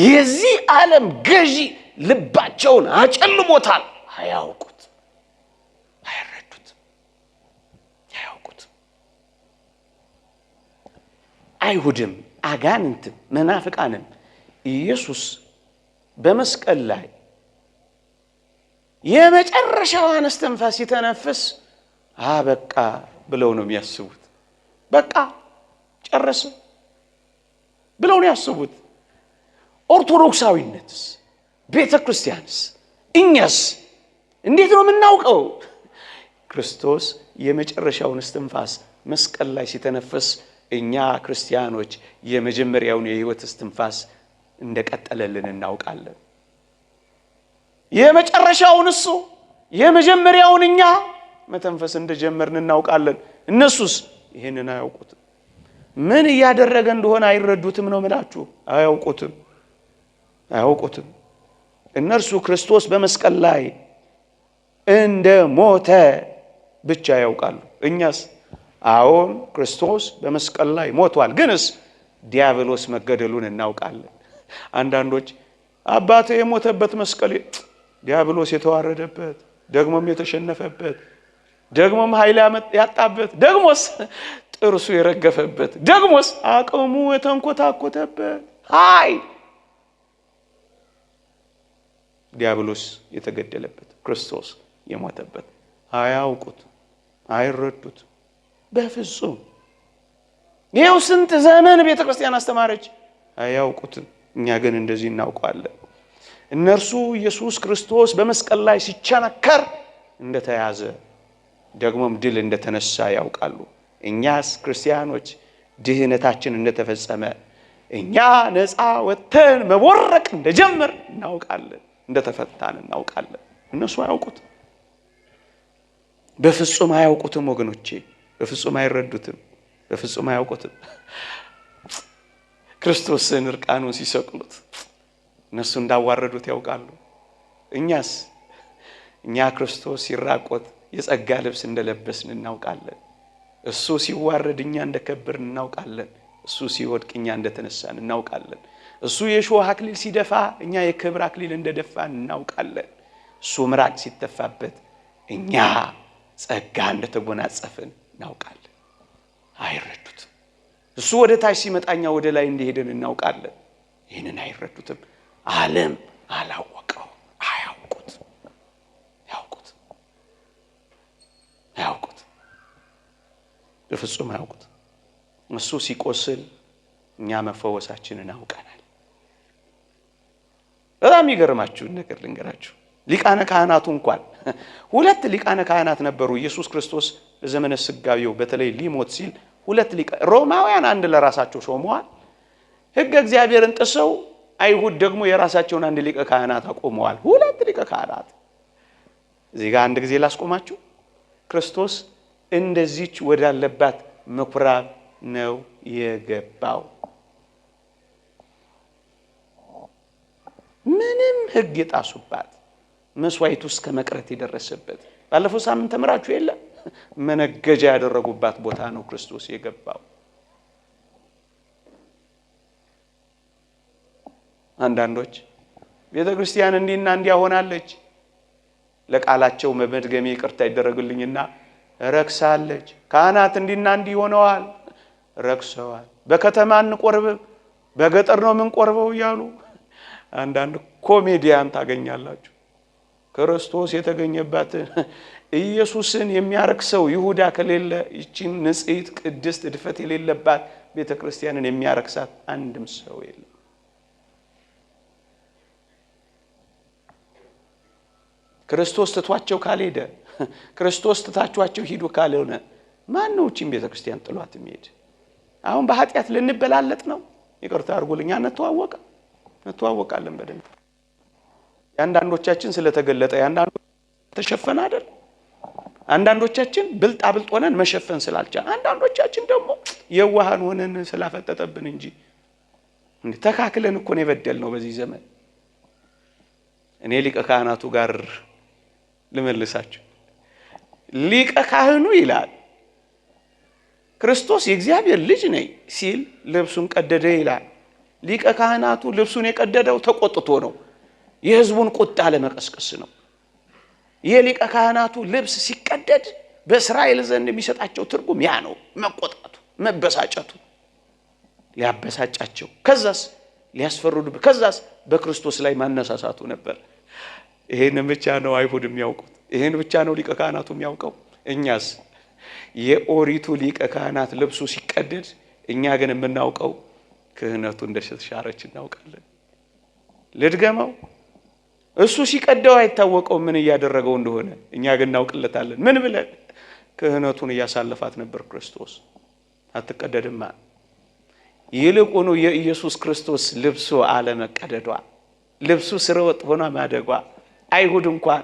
የዚህ ዓለም ገዢ ልባቸውን አጨልሞታል። አያውቁት፣ አይረዱትም፣ አያውቁትም። አይሁድም አጋንንትም መናፍቃንም ኢየሱስ በመስቀል ላይ የመጨረሻዋን እስትንፋስ ሲተነፍስ በቃ ብለው ነው የሚያስቡት። በቃ ጨረሰ ብለው ነው ያስቡት። ኦርቶዶክሳዊነትስ ቤተ ክርስቲያንስ እኛስ እንዴት ነው የምናውቀው? ክርስቶስ የመጨረሻውን እስትንፋስ መስቀል ላይ ሲተነፍስ እኛ ክርስቲያኖች የመጀመሪያውን የሕይወት እስትንፋስ እንደቀጠለልን እናውቃለን። የመጨረሻውን እሱ የመጀመሪያውን እኛ መተንፈስ እንደጀመርን እናውቃለን። እነሱስ ይሄንን አያውቁትም። ምን እያደረገ እንደሆነ አይረዱትም ነው የምላችሁ። አያውቁትም። እነርሱ ክርስቶስ በመስቀል ላይ እንደ ሞተ ብቻ ያውቃሉ። እኛስ አዎን ክርስቶስ በመስቀል ላይ ሞቷል፣ ግንስ ዲያብሎስ መገደሉን እናውቃለን። አንዳንዶች አባቴ የሞተበት መስቀል ዲያብሎስ የተዋረደበት፣ ደግሞም የተሸነፈበት፣ ደግሞም ኃይል ያጣበት፣ ደግሞስ ጥርሱ የረገፈበት፣ ደግሞስ አቅሙ የተንኮታኮተበት ኃይል ዲያብሎስ የተገደለበት፣ ክርስቶስ የሞተበት አያውቁት፣ አይረዱት በፍጹም። ይሄው ስንት ዘመን ቤተክርስቲያን አስተማረች፣ አያውቁትም። እኛ ግን እንደዚህ እናውቀዋለን። እነርሱ ኢየሱስ ክርስቶስ በመስቀል ላይ ሲቸነከር እንደተያዘ ደግሞም ድል እንደተነሳ ያውቃሉ። እኛስ ክርስቲያኖች ድህነታችን እንደተፈጸመ፣ እኛ ነፃ ወጥተን መቦረቅ እንደጀመር እናውቃለን፣ እንደተፈታን እናውቃለን። እነሱ አያውቁትም፣ በፍጹም አያውቁትም ወገኖቼ፣ በፍጹም አይረዱትም፣ በፍጹም አያውቁትም። ክርስቶስን እርቃኑን ሲሰቅሉት እነሱ እንዳዋረዱት ያውቃሉ። እኛስ እኛ ክርስቶስ ሲራቆት የጸጋ ልብስ እንደለበስን እናውቃለን። እሱ ሲዋረድ እኛ እንደከበርን እናውቃለን። እሱ ሲወድቅ እኛ እንደተነሳን እናውቃለን። እሱ የሾህ አክሊል ሲደፋ እኛ የክብር አክሊል እንደደፋን እናውቃለን። እሱ ምራቅ ሲተፋበት እኛ ጸጋ እንደተጎናጸፍን እናውቃለን። አይረዱትም። እሱ ወደ ታች ሲመጣ እኛ ወደ ላይ እንደሄድን እናውቃለን። ይህንን አይረዱትም። ዓለም አላወቀው። አያውቁት፣ በፍጹም አያውቁት። እሱ ሲቆስል እኛ መፈወሳችንን አውቀናል። በጣም ይገርማችሁን ነገር ልንገራችሁ። ሊቃነ ካህናቱ እንኳን 2 ሊቃነ ካህናት ነበሩ። ኢየሱስ ክርስቶስ በዘመነ ስጋዌው በተለይ ሊሞት ሲል 2 ሮማውያን 1 ለራሳቸው ሾመዋል። ሕገ እግዚአብሔርን ጥሰው አይሁድ ደግሞ የራሳቸውን 1 ሊቀ ካህናት አቆመዋል። 2 ሊቀ ካህናት። እዚህ ጋር አንድ ጊዜ ላስቆማችሁ። ክርስቶስ እንደዚች ወዳለባት ምኩራብ ነው የገባው። ምንም ሕግ የጣሱባት መስዋዕት ውስጥ ከመቅረት የደረሰበት ባለፈው ሳምንት ተምራችሁ የለ መነገጃ ያደረጉባት ቦታ ነው ክርስቶስ የገባው። አንዳንዶች ቤተክርስቲያን እንዲና እንዲያ ሆናለች፣ ለቃላቸው መመድገሜ ይቅርታ ይደረግልኝና ረክሳለች። ካህናት እንዲና እንዲህ ሆነዋል፣ ረክሰዋል። በከተማ እንቆርብ በገጠር ነው የምንቆርበው እያሉ አንዳንድ ኮሜዲያን ታገኛላችሁ። ክርስቶስ የተገኘባት ኢየሱስን የሚያረክሰው ይሁዳ ከሌለ ይቺን ንጽሕት ቅድስት እድፈት የሌለባት ቤተክርስቲያንን የሚያረክሳት አንድም ሰው የለም። ክርስቶስ ትቷቸው ካልሄደ፣ ክርስቶስ ትታችኋቸው ሂዱ ካልሆነ ማን ነው እቺን ቤተክርስቲያን ጥሏት የሚሄድ? አሁን በኃጢአት ልንበላለጥ ነው? ይቅርታ አድርጉልኝ፣ እንተዋወቃለን በደንብ። የአንዳንዶቻችን ስለተገለጠ የአንዳንዶቻችን ተሸፈነ አይደል? አንዳንዶቻችን ብልጣ ብልጥ ሆነን መሸፈን ስላልቻለ፣ አንዳንዶቻችን ደግሞ የዋሃን ሆነን ስላፈጠጠብን እንጂ እንዴ ተካክለን እኮ ነው የበደልነው በዚህ ዘመን። እኔ ሊቀ ካህናቱ ጋር ልመልሳችሁ። ሊቀ ካህኑ ይላል ክርስቶስ የእግዚአብሔር ልጅ ነኝ ሲል ልብሱን ቀደደ ይላል። ሊቀ ካህናቱ ልብሱን የቀደደው ተቆጥቶ ነው፣ የሕዝቡን ቁጣ ለመቀስቀስ ነው። የሊቀ ካህናቱ ልብስ ሲቀደድ በእስራኤል ዘንድ የሚሰጣቸው ትርጉም ያ ነው፣ መቆጣቱ፣ መበሳጨቱ፣ ሊያበሳጫቸው፣ ከዛስ ሊያስፈርዱ፣ ከዛስ በክርስቶስ ላይ ማነሳሳቱ ነበር። ይሄንን ብቻ ነው አይሁድ የሚያውቁት፣ ይሄን ብቻ ነው ሊቀ ካህናቱ የሚያውቀው። እኛስ የኦሪቱ ሊቀ ካህናት ልብሱ ሲቀደድ፣ እኛ ግን የምናውቀው ክህነቱ እንደተሻረች እናውቃለን። ልድገመው፣ እሱ ሲቀደው አይታወቀው ምን እያደረገው እንደሆነ። እኛ ግን እናውቅለታለን። ምን ብለን? ክህነቱን እያሳለፋት ነበር ክርስቶስ። አትቀደድማ። ይልቁኑ የኢየሱስ ክርስቶስ ልብሱ አለመቀደዷ፣ ልብሱ ስርወጥ ሆኗ ማደጓ፣ አይሁድ እንኳን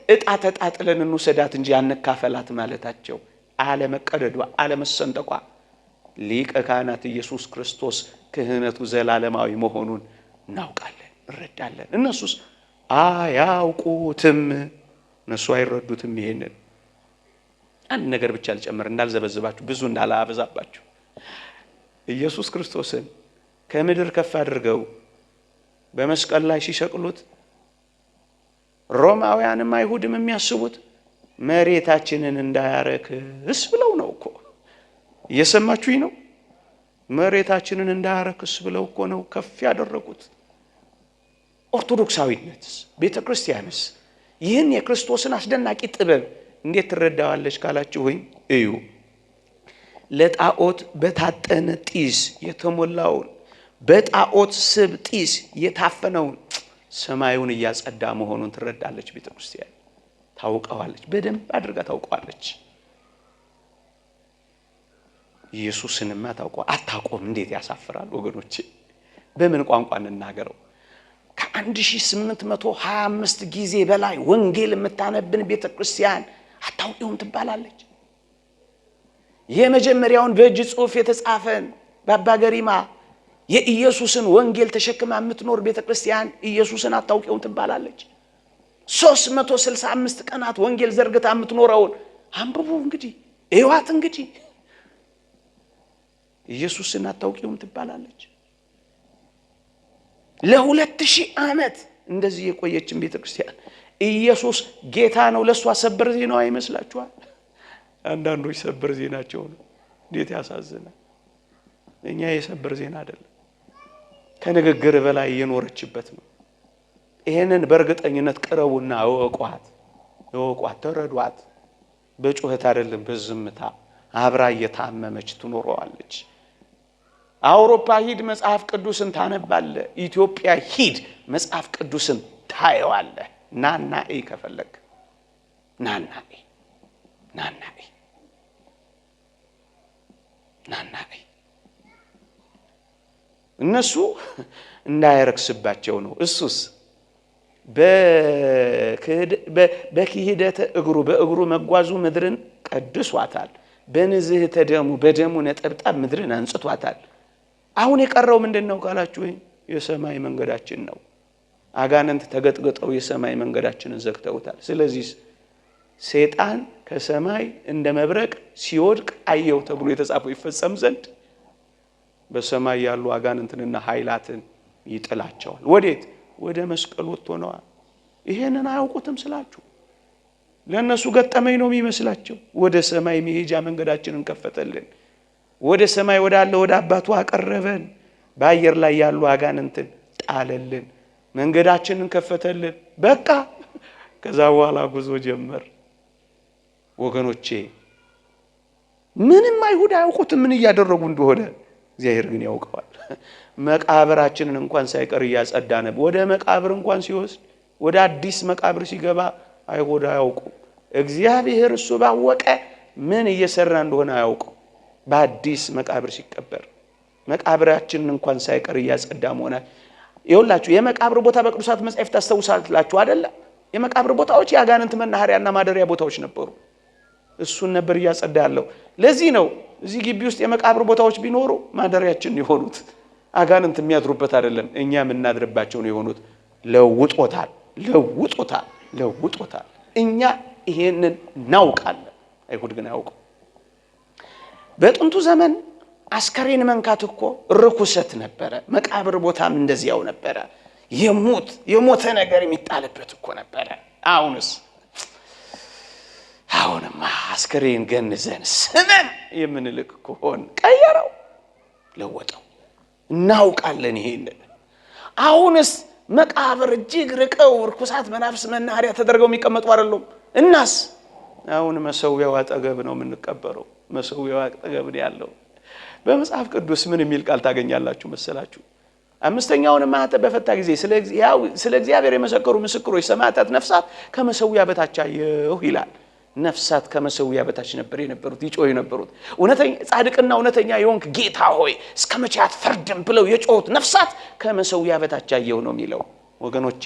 እጣ ተጣጥለን እንውሰዳት እንጂ አንካፈላት ማለታቸው፣ አለመቀደዷ፣ አለመሰንጠቋ፣ ሊቀ ካህናት ኢየሱስ ክርስቶስ ክህነቱ ዘላለማዊ መሆኑን እናውቃለን፣ እንረዳለን። እነሱስ አያውቁትም። እነሱ አይረዱትም። ይሄንን አንድ ነገር ብቻ ልጨምር እንዳልዘበዝባችሁ፣ ብዙ እንዳላበዛባችሁ። ኢየሱስ ክርስቶስን ከምድር ከፍ አድርገው በመስቀል ላይ ሲሰቅሉት ሮማውያንም አይሁድም የሚያስቡት መሬታችንን እንዳያረክስ ብለው ነው እኮ። እየሰማችሁኝ ነው? መሬታችንን እንዳያረክስ ብለው እኮ ነው ከፍ ያደረጉት። ኦርቶዶክሳዊነትስ ቤተክርስቲያንስ ይህን የክርስቶስን አስደናቂ ጥበብ እንዴት ትረዳዋለች ካላችሁኝ፣ እዩ። ለጣዖት በታጠነ ጢስ የተሞላውን በጣዖት ስብ ጢስ የታፈነውን ሰማዩን እያጸዳ መሆኑን ትረዳለች ቤተክርስቲያን። ታውቀዋለች፣ በደንብ አድርጋ ታውቀዋለች። ኢየሱስንማ ታውቀው አታቆም። እንዴት ያሳፍራል ወገኖቼ! በምን ቋንቋ እንናገረው? ከ1825 ጊዜ በላይ ወንጌል የምታነብን ቤተክርስቲያን አታውቂውም ትባላለች። የመጀመሪያውን በእጅ ጽሑፍ የተጻፈን በአባ ገሪማ የኢየሱስን ወንጌል ተሸክማ የምትኖር ቤተክርስቲያን ኢየሱስን አታውቂውም ትባላለች። 365 ቀናት ወንጌል ዘርግታ የምትኖረውን አንብቡ እንግዲህ፣ እዩዋት እንግዲህ። ኢየሱስን አታውቂውም ትባላለች። ለ2000 ዓመት እንደዚህ የቆየችን ቤተክርስቲያን ኢየሱስ ጌታ ነው ለሷ ሰበር ዜናው አይመስላችኋል? አንዳንዶች ሰበር ዜናቸው ነው። እንዴት ያሳዝናል! እኛ የሰበር ዜና አይደለም፣ ከንግግር በላይ የኖረችበት ነው። ይሄንን በእርግጠኝነት ቅረቡና እወቋት፣ ተረዷት። በጩኸት አይደለም፣ በዝምታ አብራ እየታመመች ትኖረዋለች። አውሮፓ ሂድ መጽሐፍ ቅዱስን ታነባለ። ኢትዮጵያ ሂድ መጽሐፍ ቅዱስን ታየዋለ። ናና ከፈለግ ናና እነሱ እንዳይረክስባቸው ነው። እሱስ በክህደተ እግሩ በእግሩ መጓዙ ምድርን ቀድሷታል። በንዝህተ ደሙ በደሙ ነጠብጣብ ምድርን አንጽቷታል። አሁን የቀረው ምንድነው ካላችሁ የሰማይ መንገዳችን ነው። አጋንንት ተገጥገጠው የሰማይ መንገዳችንን ዘግተውታል። ስለዚህ ሰይጣን ከሰማይ እንደ መብረቅ ሲወድቅ አየው ተብሎ የተጻፈው ይፈጸም ዘንድ በሰማይ ያሉ አጋንንትንና ኃይላትን ይጥላቸዋል። ወዴት? ወደ መስቀል ወጥቶ ነው። ይሄንን አያውቁትም ስላችሁ ለነሱ ገጠመኝ ነው የሚመስላቸው። ወደ ሰማይ መሄጃ መንገዳችንን ከፈተልን። ወደ ሰማይ ወዳለ ወደ አባቱ አቀረበን። በአየር ላይ ያሉ አጋንንትን ጣለልን። መንገዳችንን ከፈተልን። በቃ ከዛ በኋላ ጉዞ ጀመር። ወገኖቼ ምንም አይሁድ አያውቁትም ምን እያደረጉ እንደሆነ፣ እግዚአብሔር ግን ያውቀዋል። መቃብራችንን እንኳን ሳይቀር እያጸዳነ ወደ መቃብር እንኳን ሲወስድ ወደ አዲስ መቃብር ሲገባ አይሁድ አያውቁ። እግዚአብሔር እሱ ባወቀ ምን እየሰራ እንደሆነ አያውቁ። በአዲስ መቃብር ሲቀበር መቃብራችንን እንኳን ሳይቀር እያጸዳ መሆነ ይኸውላችሁ። የመቃብር ቦታ በቅዱሳት መጻሕፍት ታስተውሳላችሁ አይደለ? የመቃብር ቦታዎች የአጋንንት መናኸሪያና ማደሪያ ቦታዎች ነበሩ። እሱን ነበር እያጸዳ ያለው። ለዚህ ነው እዚህ ግቢ ውስጥ የመቃብር ቦታዎች ቢኖሩ ማደሪያችን የሆኑት፣ አጋንንት የሚያድሩበት አይደለም፣ እኛ የምናድርባቸው ነው የሆኑት። ለውጦታል። እኛ ይሄንን እናውቃለን፣ አይሁድ ግን አያውቁም። በጥንቱ ዘመን አስከሬን መንካት እኮ ርኩሰት ነበረ። መቃብር ቦታም እንደዚያው ነበረ። የሞተ ነገር የሚጣልበት እኮ ነበረ። አሁንማ አስከሬን ገንዘን ስመን የምንልክ ከሆን ቀየረው፣ ለወጠው። እናውቃለን ይሄንን። አሁንስ መቃብር እጅግ ርቀው ርኩሳት መናፍስ መናኸሪያ ተደርገው የሚቀመጡ አይደሉም። እናስ አሁን መሰዊያው አጠገብ ነው የምንቀበረው። መሰዊያው አጠገብ ነው ያለው። በመጽሐፍ ቅዱስ ምን የሚል ቃል ታገኛላችሁ መሰላችሁ? አምስተኛውን ማኅተም በፈታ ጊዜ ስለ እግዚአብሔር የመሰከሩ ምስክሮች ሰማዕታት ነፍሳት ከመሠዊያ በታች አየሁ ይላል። ነፍሳት ከመሠዊያ በታች ነበር የነበሩት፣ ይጮሁ የነበሩት። እውነተኛ ጻድቅና እውነተኛ የሆንክ ጌታ ሆይ እስከ መቼ አትፈርድም ብለው የጮሁት ነፍሳት ከመሠዊያ በታች አየሁ ነው የሚለው። ወገኖቼ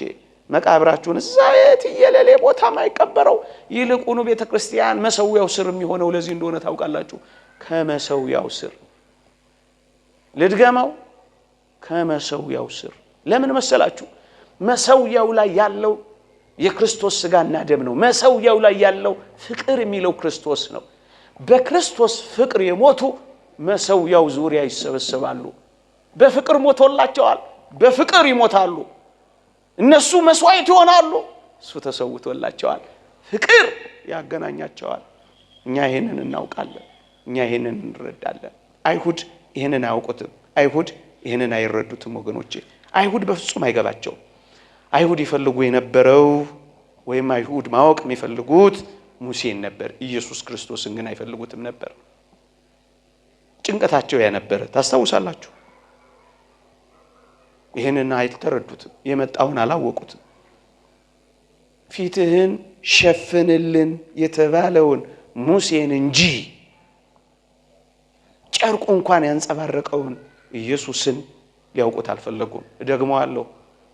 መቃብራችሁን እዛ የትየለሌ ቦታ ማይቀበረው ይልቁኑ ቤተክርስቲያን መሠዊያው ስር የሚሆነው ለዚህ እንደሆነ ታውቃላችሁ። ከመሠዊያው ስር ልድገመው፣ ከመሠዊያው ስር። ለምን መሰላችሁ? መሠዊያው ላይ ያለው የክርስቶስ ሥጋና ደም ነው። መሠዊያው ላይ ያለው ፍቅር የሚለው ክርስቶስ ነው። በክርስቶስ ፍቅር የሞቱ መሠዊያው ዙሪያ ይሰበሰባሉ። በፍቅር ሞቶላቸዋል፣ በፍቅር ይሞታሉ። እነሱ መስዋዕት ይሆናሉ፣ እሱ ተሰውቶላቸዋል። ፍቅር ያገናኛቸዋል። እኛ ይሄንን እናውቃለን፣ እኛ ይሄንን እንረዳለን። አይሁድ ይሄንን አያውቁትም፣ አይሁድ ይሄንን አይረዱትም። ወገኖቼ አይሁድ በፍጹም አይገባቸውም። አይሁድ ይፈልጉ የነበረው ወይም አይሁድ ማወቅ የሚፈልጉት ሙሴን ነበር። ኢየሱስ ክርስቶስን ግን አይፈልጉትም ነበር። ጭንቀታቸው ያ ነበር። ታስታውሳላችሁ? ይሄንን አይተረዱትም፣ የመጣውን አላወቁትም። ፊትህን ሸፍንልን የተባለውን ሙሴን እንጂ ጨርቁ እንኳን ያንጸባረቀውን ኢየሱስን ሊያውቁት አልፈለጉም። ደግሞአለሁ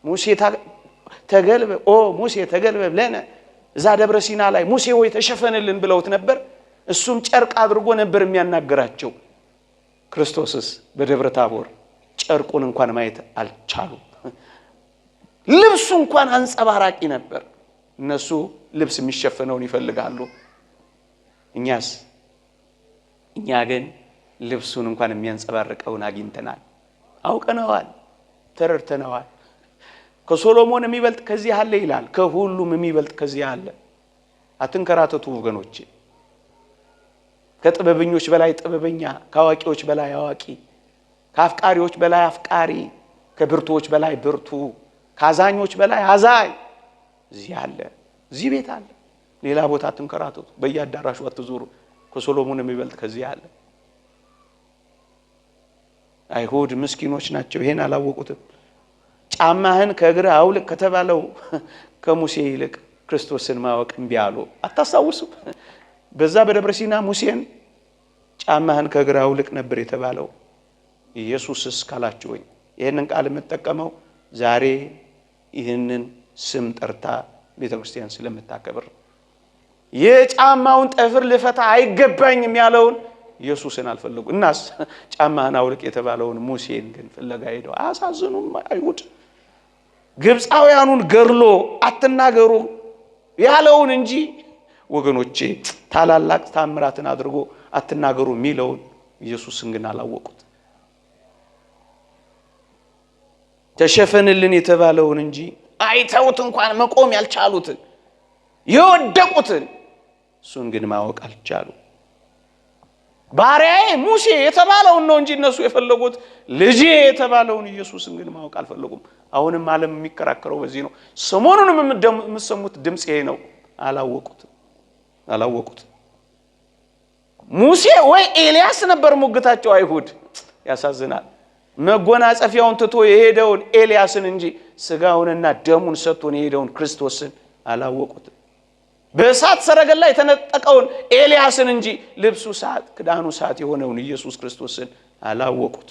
ሙሴ ተገልበብ ለነ እዛ ደብረ ሲና ላይ ሙሴ ሆይ ተሸፈንልን ብለውት ነበር። እሱም ጨርቅ አድርጎ ነበር የሚያናገራቸው። ክርስቶስስ በደብረ ታቦር ጨርቁን እንኳን ማየት አልቻሉም። ልብሱ እንኳን አንጸባራቂ ነበር። እነሱ ልብስ የሚሸፈነውን ይፈልጋሉ። እኛ ግን ልብሱን እንኳን የሚያንጸባርቀውን አግኝተናል፣ አውቀነዋል፣ ተረድተነዋል። ከሶሎሞን የሚበልጥ ከዚህ አለ ይላል። ከሁሉም የሚበልጥ ከዚህ አለ። አትንከራተቱ ወገኖቼ። ከጥበበኞች በላይ ጥበበኛ፣ ከአዋቂዎች በላይ አዋቂ፣ ከአፍቃሪዎች በላይ አፍቃሪ፣ ከብርቱዎች በላይ ብርቱ፣ ከአዛኞች በላይ አዛኝ እዚህ አለ፣ እዚህ ቤት አለ። ሌላ ቦታ አትንከራተቱ፣ በየአዳራሹ አትዙሩ። ከሶሎሞን የሚበልጥ ከዚህ አለ። አይሁድ ምስኪኖች ናቸው፣ ይሄን አላወቁትም። ጫማህን ከእግር አውልቅ ከተባለው ከሙሴ ይልቅ ክርስቶስን ማወቅ እምቢ አሉ። አታስታውሱም? በዛ በደብረ ሲና ሙሴን ጫማህን ከእግር አውልቅ ነበር የተባለው። ኢየሱስስ ካላችሁኝ ይሄንን ቃል የምጠቀመው ዛሬ ይህንን ስም ጠርታ ቤተክርስቲያን ስለምታከብር የጫማውን ጠፍር ልፈታ አይገባኝም ያለውን ኢየሱስን አልፈለጉ። እናስ ጫማህን አውልቅ የተባለውን ሙሴን ግን ፍለጋ ሄደው። አያሳዝኑም? አይሁድ ግብፃውያኑን ገርሎ አትናገሩ ያለውን እንጂ ወገኖቼ ታላላቅ ታምራትን አድርጎ አትናገሩ የሚለውን ኢየሱስን ግን አላወቁት። ተሸፈንልን የተባለውን እንጂ አይተውት እንኳን መቆም ያልቻሉትን የወደቁትን እሱን ግን ማወቅ አልቻሉ። ባሪያዬ ሙሴ የተባለውን ነው እንጂ እነሱ የፈለጉት ልጄ የተባለውን ኢየሱስን ግን ማወቅ አልፈለጉም። አሁንም ዓለም የሚከራከረው በዚህ ነው። ሰሞኑንም የምትሰሙት ድምጽ ይሄ ነው። አላወቁት። ሙሴ ወይ ኤልያስ ነበር ሙግታቸው። አይሁድ ያሳዝናል። መጎናጸፊያውን ትቶ የሄደውን ኤልያስን እንጂ ስጋውንና ደሙን ሰጥቶን የሄደውን ክርስቶስን አላወቁት። በእሳት ሰረገላ የተነጠቀውን ኤልያስን እንጂ ልብሱ ሰዓት ክዳኑ ሰዓት የሆነውን ኢየሱስ ክርስቶስን አላወቁት።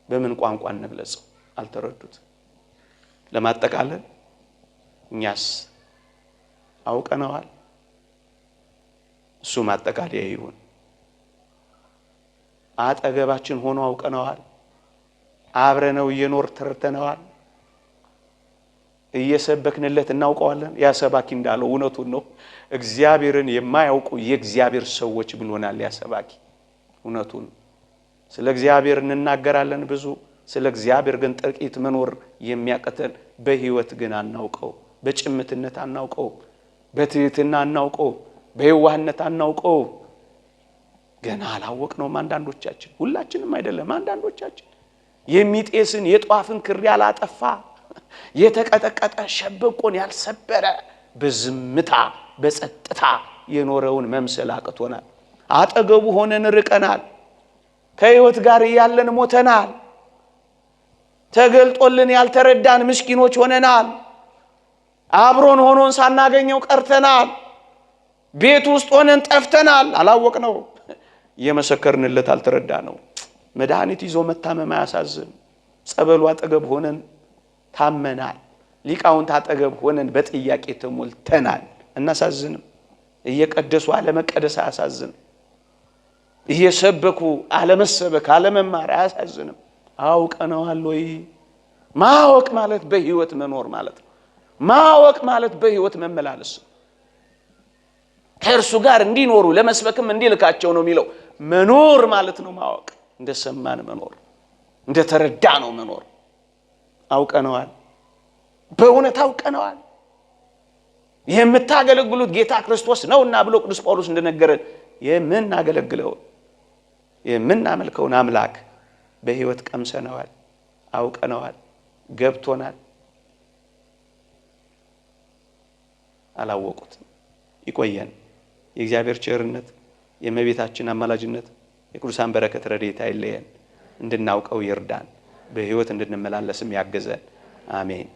በምን ቋንቋ እንግለጸው? አልተረዱት። ለማጠቃለል እኛስ አውቀነዋል። እሱ ማጠቃለያ ይሁን። አጠገባችን ሆኖ አውቀነዋል። አብረነው እየኖር ተረድተነዋል። እየሰበክንለት እናውቀዋለን። ያ ሰባኪ እንዳለው እውነቱን ነው። እግዚአብሔርን የማያውቁ የእግዚአብሔር ሰዎች ብሎናል ያ ሰባኪ። እውነቱን ስለ እግዚአብሔር እንናገራለን ብዙ፣ ስለ እግዚአብሔር ግን ጥቂት መኖር የሚያቀተን፣ በህይወት ግን አናውቀው፣ በጭምትነት አናውቀው፣ በትህትና አናውቀው፣ በየዋህነት አናውቀው። ገና አላወቅነውም። አንዳንዶቻችን፣ ሁላችንም አይደለም፣ አንዳንዶቻችን የሚጤስን የጧፍን ክር ያላጠፋ የተቀጠቀጠ ሸበቆን ያልሰበረ በዝምታ በጸጥታ የኖረውን መምሰል አቅቶናል። አጠገቡ ሆነን ርቀናል። ከሕይወት ጋር እያለን ሞተናል። ተገልጦልን ያልተረዳን ምስኪኖች ሆነናል። አብሮን ሆኖን ሳናገኘው ቀርተናል። ቤት ውስጥ ሆነን ጠፍተናል። አላወቅነው። እየመሰከርንለት አልተረዳነው። መድኃኒት ይዞ መታመም አያሳዝን? ጸበሉ አጠገብ ሆነን ታመናል። ሊቃውንት አጠገብ ሆነን በጥያቄ ተሞልተናል። እናሳዝንም? እየቀደሱ አለመቀደስ አያሳዝንም? እየሰበኩ አለመሰበክ አለመማር አያሳዝንም? አውቀነዋል ወይ? ማወቅ ማለት በሕይወት መኖር ማለት ነው። ማወቅ ማለት በሕይወት መመላለስ። ከእርሱ ጋር እንዲኖሩ ለመስበክም እንዲልካቸው ነው የሚለው። መኖር ማለት ነው ማወቅ። እንደሰማን መኖር፣ እንደተረዳ ነው መኖር። አውቀነዋል። በእውነት አውቀነዋል። የምታገለግሉት ጌታ ክርስቶስ ነውና ብሎ ቅዱስ ጳውሎስ እንደነገረን የምናገለግለውን የምናመልከውን አምላክ በሕይወት ቀምሰነዋል፣ አውቀነዋል፣ ገብቶናል። አላወቁትም። ይቆየን። የእግዚአብሔር ቸርነት፣ የእመቤታችን አማላጅነት፣ የቅዱሳን በረከት ረድኤት አይለየን። እንድናውቀው ይርዳን፣ በሕይወት እንድንመላለስም ያገዘን። አሜን።